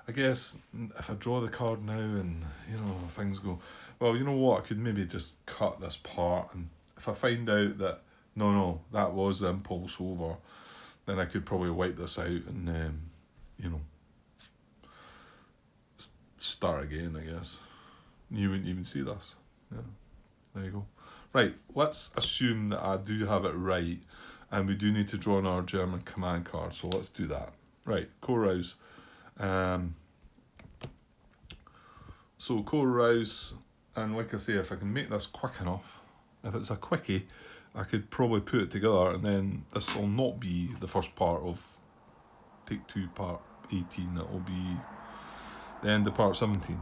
I guess if I draw the card now and, you know, things go, well, you know what, I could maybe just cut this part, and if I find out that no, that was the impulse over, then I could probably wipe this out and you know, start again, I guess. You wouldn't even see this. Yeah, there you go. Right, let's assume that I do have it right, and we do need to draw another German command card, so let's do that. Right, core rouse. So core rouse, and like I say, if I can make this quick enough, if it's a quickie, I could probably put it together, and then this will not be the first part of take 2 part 18. It will be the end of part 17.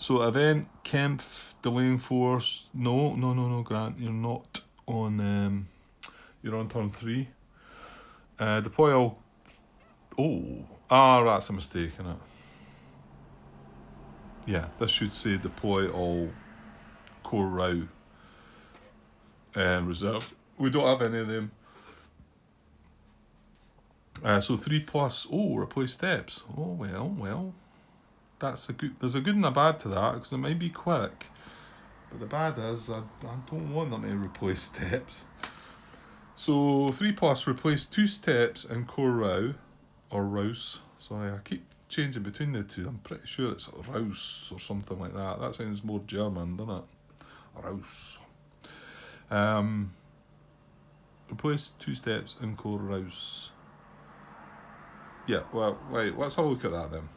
So event, Kempf, delaying force. No, Grant, you're not on, you're on turn 3. Deploy all, that's a mistake, isn't it? Yeah, this should say deploy all core row reserves. We don't have any of them. So 3+, replace steps. Oh, well. There's a good and a bad to that, because it might be quick. But the bad is, I don't want them to replace steps. So 3+, replace 2 steps in core row, or rouse. Sorry, I keep changing between the two. I'm pretty sure it's rouse or something like that. That sounds more German, doesn't it? Rouse. Replace 2 steps in core rouse. Yeah, well, wait, let's have a look at that then.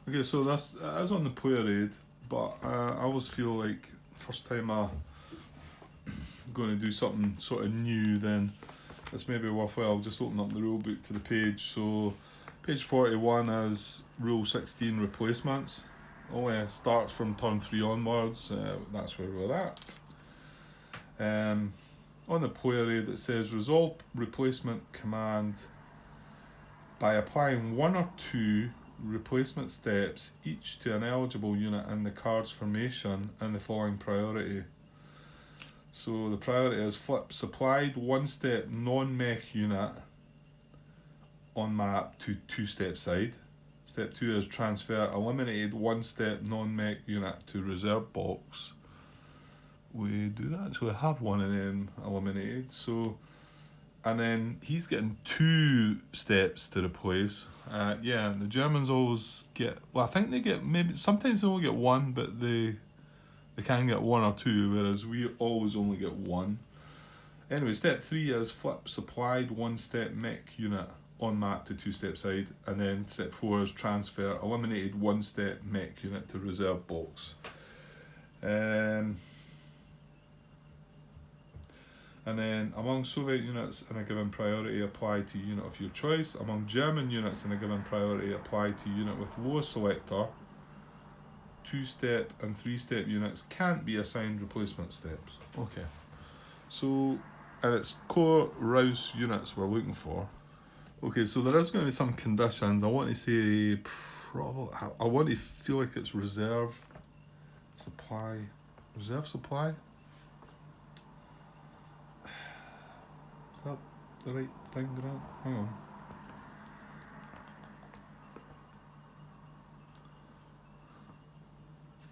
Okay, so that's on the player aid, but I always feel like first time I'm going to do something sort of new, then it's maybe worthwhile just open up the rule book to the page. So page 41 is rule 16 replacements. Starts from turn 3 onwards. That's where we're at. On the player aid it says resolve replacement command by applying 1 or 2 replacement steps each to an eligible unit in the card's formation in the following priority. So the priority is flip supplied 1-step non-mech unit on map to 2-step side. Step 2 is transfer eliminated 1-step non-mech unit to reserve box. We do that, so we have one of them eliminated. So, and then he's getting 2 steps to replace. The Germans always get, I think they get, maybe sometimes they only get 1, but they can get 1 or 2, whereas we always only get 1. Anyway, step 3 is flip supplied 1-step mech unit on map to 2-step side, and then step 4 is transfer eliminated 1-step mech unit to reserve box. And then among Soviet units in a given priority, apply to unit of your choice. Among German units in a given priority, apply to unit with lowest selector. 2-step and 3-step units can't be assigned replacement steps. Okay. So, and it's core rouse units we're looking for. Okay, so there is going to be some conditions. I want to say, I want to feel like it's reserve supply. Reserve supply? Is that the right thing, Grant? Hang on.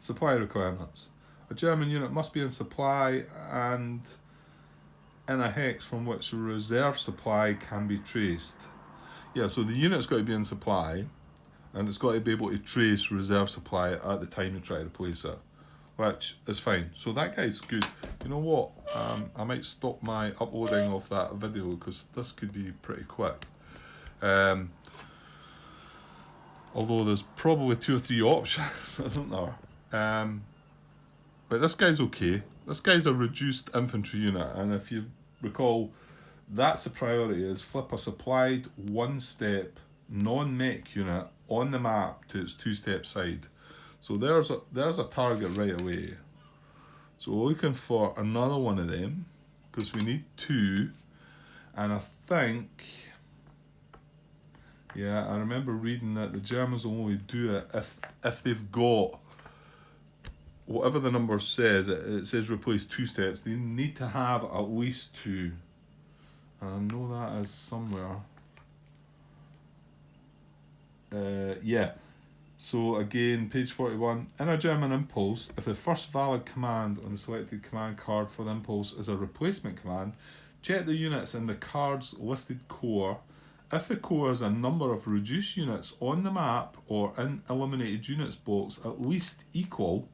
Supply requirements. A German unit must be in supply and in a hex from which reserve supply can be traced. Yeah, so the unit's got to be in supply and it's got to be able to trace reserve supply at the time you try to replace it, which is fine. So that guy's good. You know what? I might stop my uploading of that video because this could be pretty quick. Although there's probably 2 or 3 options, isn't there? But this guy's okay. This guy's a reduced infantry unit, and if you recall, that's the priority, is flip a supplied 1-step non-mech unit on the map to its 2-step side. So there's a target right away. So we're looking for another one of them because we need 2, and I think, yeah, I remember reading that the Germans will only do it if they've got whatever the number says. It says replace 2 steps. They need to have at least 2. And I know that is somewhere. Yeah. So again, page 41. In a German impulse, if the first valid command on the selected command card for the impulse is a replacement command, check the units in the card's listed core. If the core is a number of reduced units on the map or in eliminated units box at least equal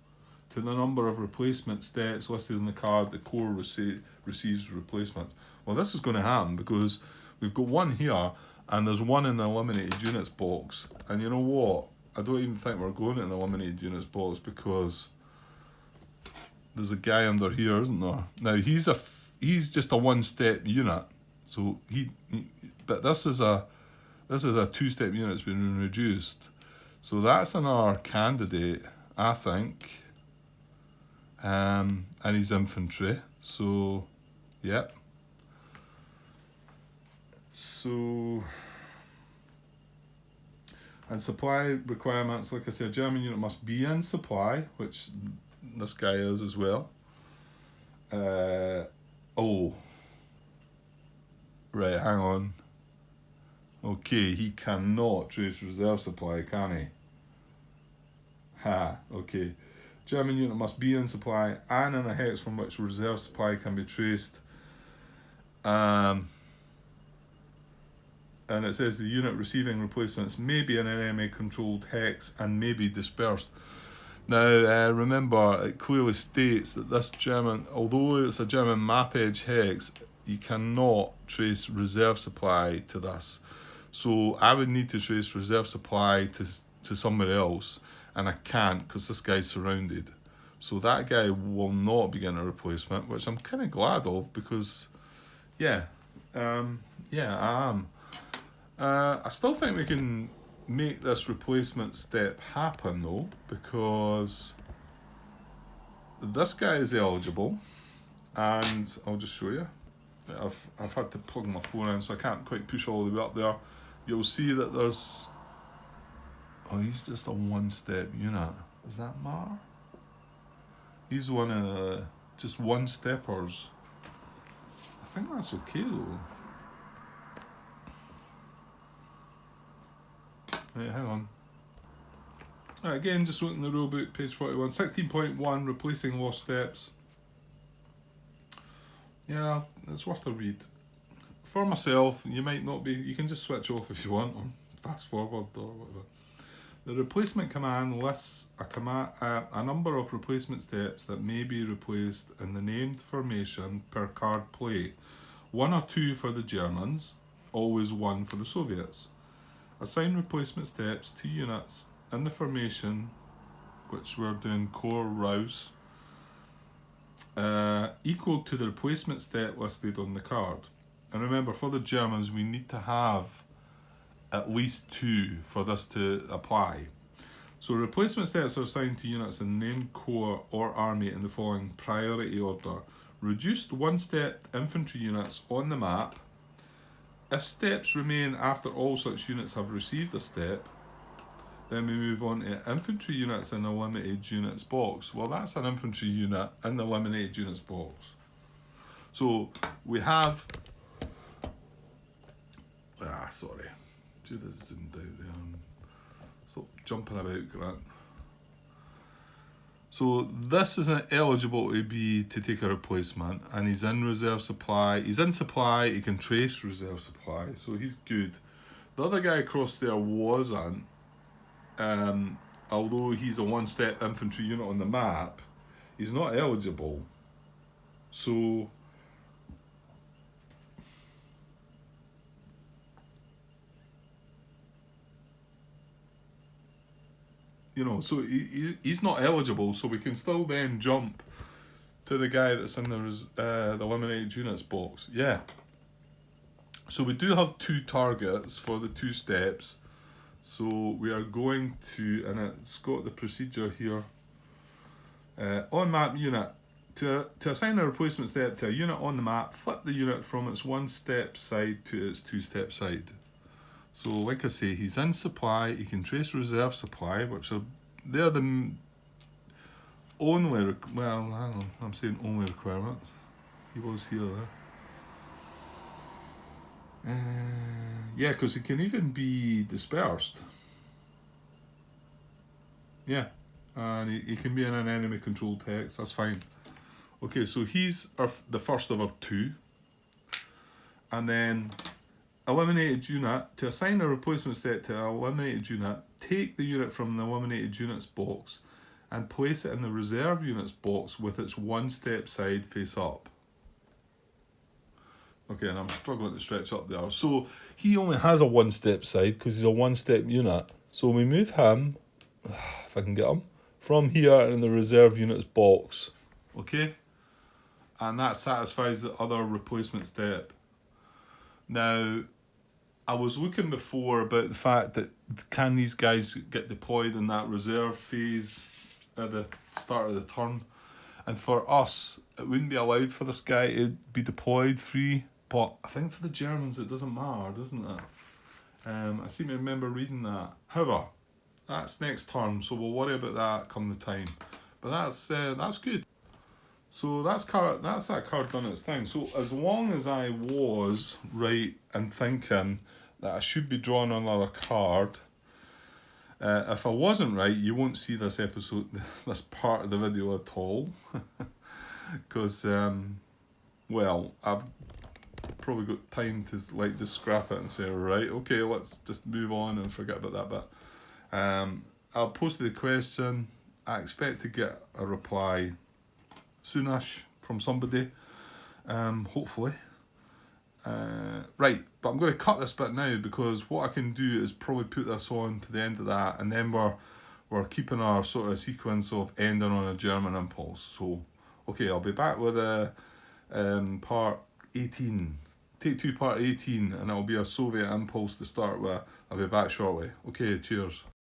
to the number of replacement steps listed in the card, the core receives replacements. Well, this is going to happen because we've got 1 here and there's 1 in the eliminated units box. And you know what? I don't even think we're going in the eliminated units box because there's a guy under here, isn't there? Now he's just a 1-step unit, so but this is a 2-step unit that's been reduced. So that's another candidate, I think. And he's infantry. So, yep. So, and supply requirements, like I said, German unit must be in supply, which this guy is as well. Oh. Right, hang on. Okay, he cannot trace reserve supply, can he? Ha, okay. German unit must be in supply and in a hex from which reserve supply can be traced. And it says the unit receiving replacements may be in an enemy controlled hex and may be dispersed. Now, remember, it clearly states that this German, although it's a German map edge hex, you cannot trace reserve supply to this. So I would need to trace reserve supply to somewhere else, and I can't because this guy's surrounded. So that guy will not be getting a replacement, which I'm kind of glad of because, yeah, I am. I still think we can make this replacement step happen though, because this guy is eligible, and I'll just show you. I've had to plug my phone in, so I can't quite push all the way up there. You'll see that there's, oh, he's just a one-step unit. Does that matter? He's one of the just one-steppers. I think that's okay though. Right, hang on. Right, again, just looking at the rulebook, page 41. 16.1, replacing lost steps. Yeah, it's worth a read. For myself, you might not be, you can just switch off if you want, or fast forward or whatever. The replacement command lists a number of replacement steps that may be replaced in the named formation per card play. 1 or 2 for the Germans, always 1 for the Soviets. Assign replacement steps to units in the formation, which we're doing core rouse, equal to the replacement step listed on the card. And remember, for the Germans, we need to have at least 2 for this to apply. So replacement steps are assigned to units in the named corps or army in the following priority order. Reduced 1-step infantry units on the map. If steps remain after all such units have received a step, then we move on to infantry units in the limited units box. Well, that's an infantry unit in the limited units box. So we have, sorry, Judah's zoomed out there. Stop jumping about, Grant. So this isn't eligible to take a replacement, and he's in reserve supply. He's in supply, he can trace reserve supply, so he's good. The other guy across there wasn't, although he's a 1-step infantry unit on the map, he's not eligible. So so he's not eligible, so we can still then jump to the guy that's in the eliminated units box. Yeah. So we do have 2 targets for the 2 steps. So we are going to, and it's got the procedure here. On map unit, to assign a replacement step to a unit on the map, flip the unit from its 1-step side to its 2-step side. So like I say, he's in supply, he can trace reserve supply, which they're the only, well, hang on, I'm saying only requirements. He was here there. Yeah, because he can even be dispersed. Yeah, and he can be in an enemy controlled hex, that's fine. Okay, so he's the first of our 2. And then eliminated unit, to assign a replacement step to an eliminated unit, take the unit from the eliminated units box and place it in the reserve units box with its 1-step side face up. Okay, and I'm struggling to stretch up there. So he only has a 1-step side because he's a 1-step unit. So we move him, if I can get him, from here in the reserve units box. Okay? And that satisfies the other replacement step. Now, I was looking before about the fact that can these guys get deployed in that reserve phase at the start of the turn, and for us it wouldn't be allowed for this guy to be deployed free, but I think for the Germans it doesn't matter, doesn't it? I seem to remember reading that. However, that's next turn, so we'll worry about that come the time. But that's good. So that's that card done its thing. So as long as I was right in thinking that I should be drawing another card, if I wasn't right, you won't see this episode, this part of the video at all, because well, I've probably got time to like just scrap it and say, right, okay, let's just move on and forget about that bit. I'll post the question. I expect to get a reply soonish from somebody, hopefully. Right, but I'm going to cut this bit now because what I can do is probably put this on to the end of that, and then we're keeping our sort of sequence of ending on a German impulse. So, okay, I'll be back with part 18. Take 2 part 18, and it'll be a Soviet impulse to start with. I'll be back shortly. Okay, cheers.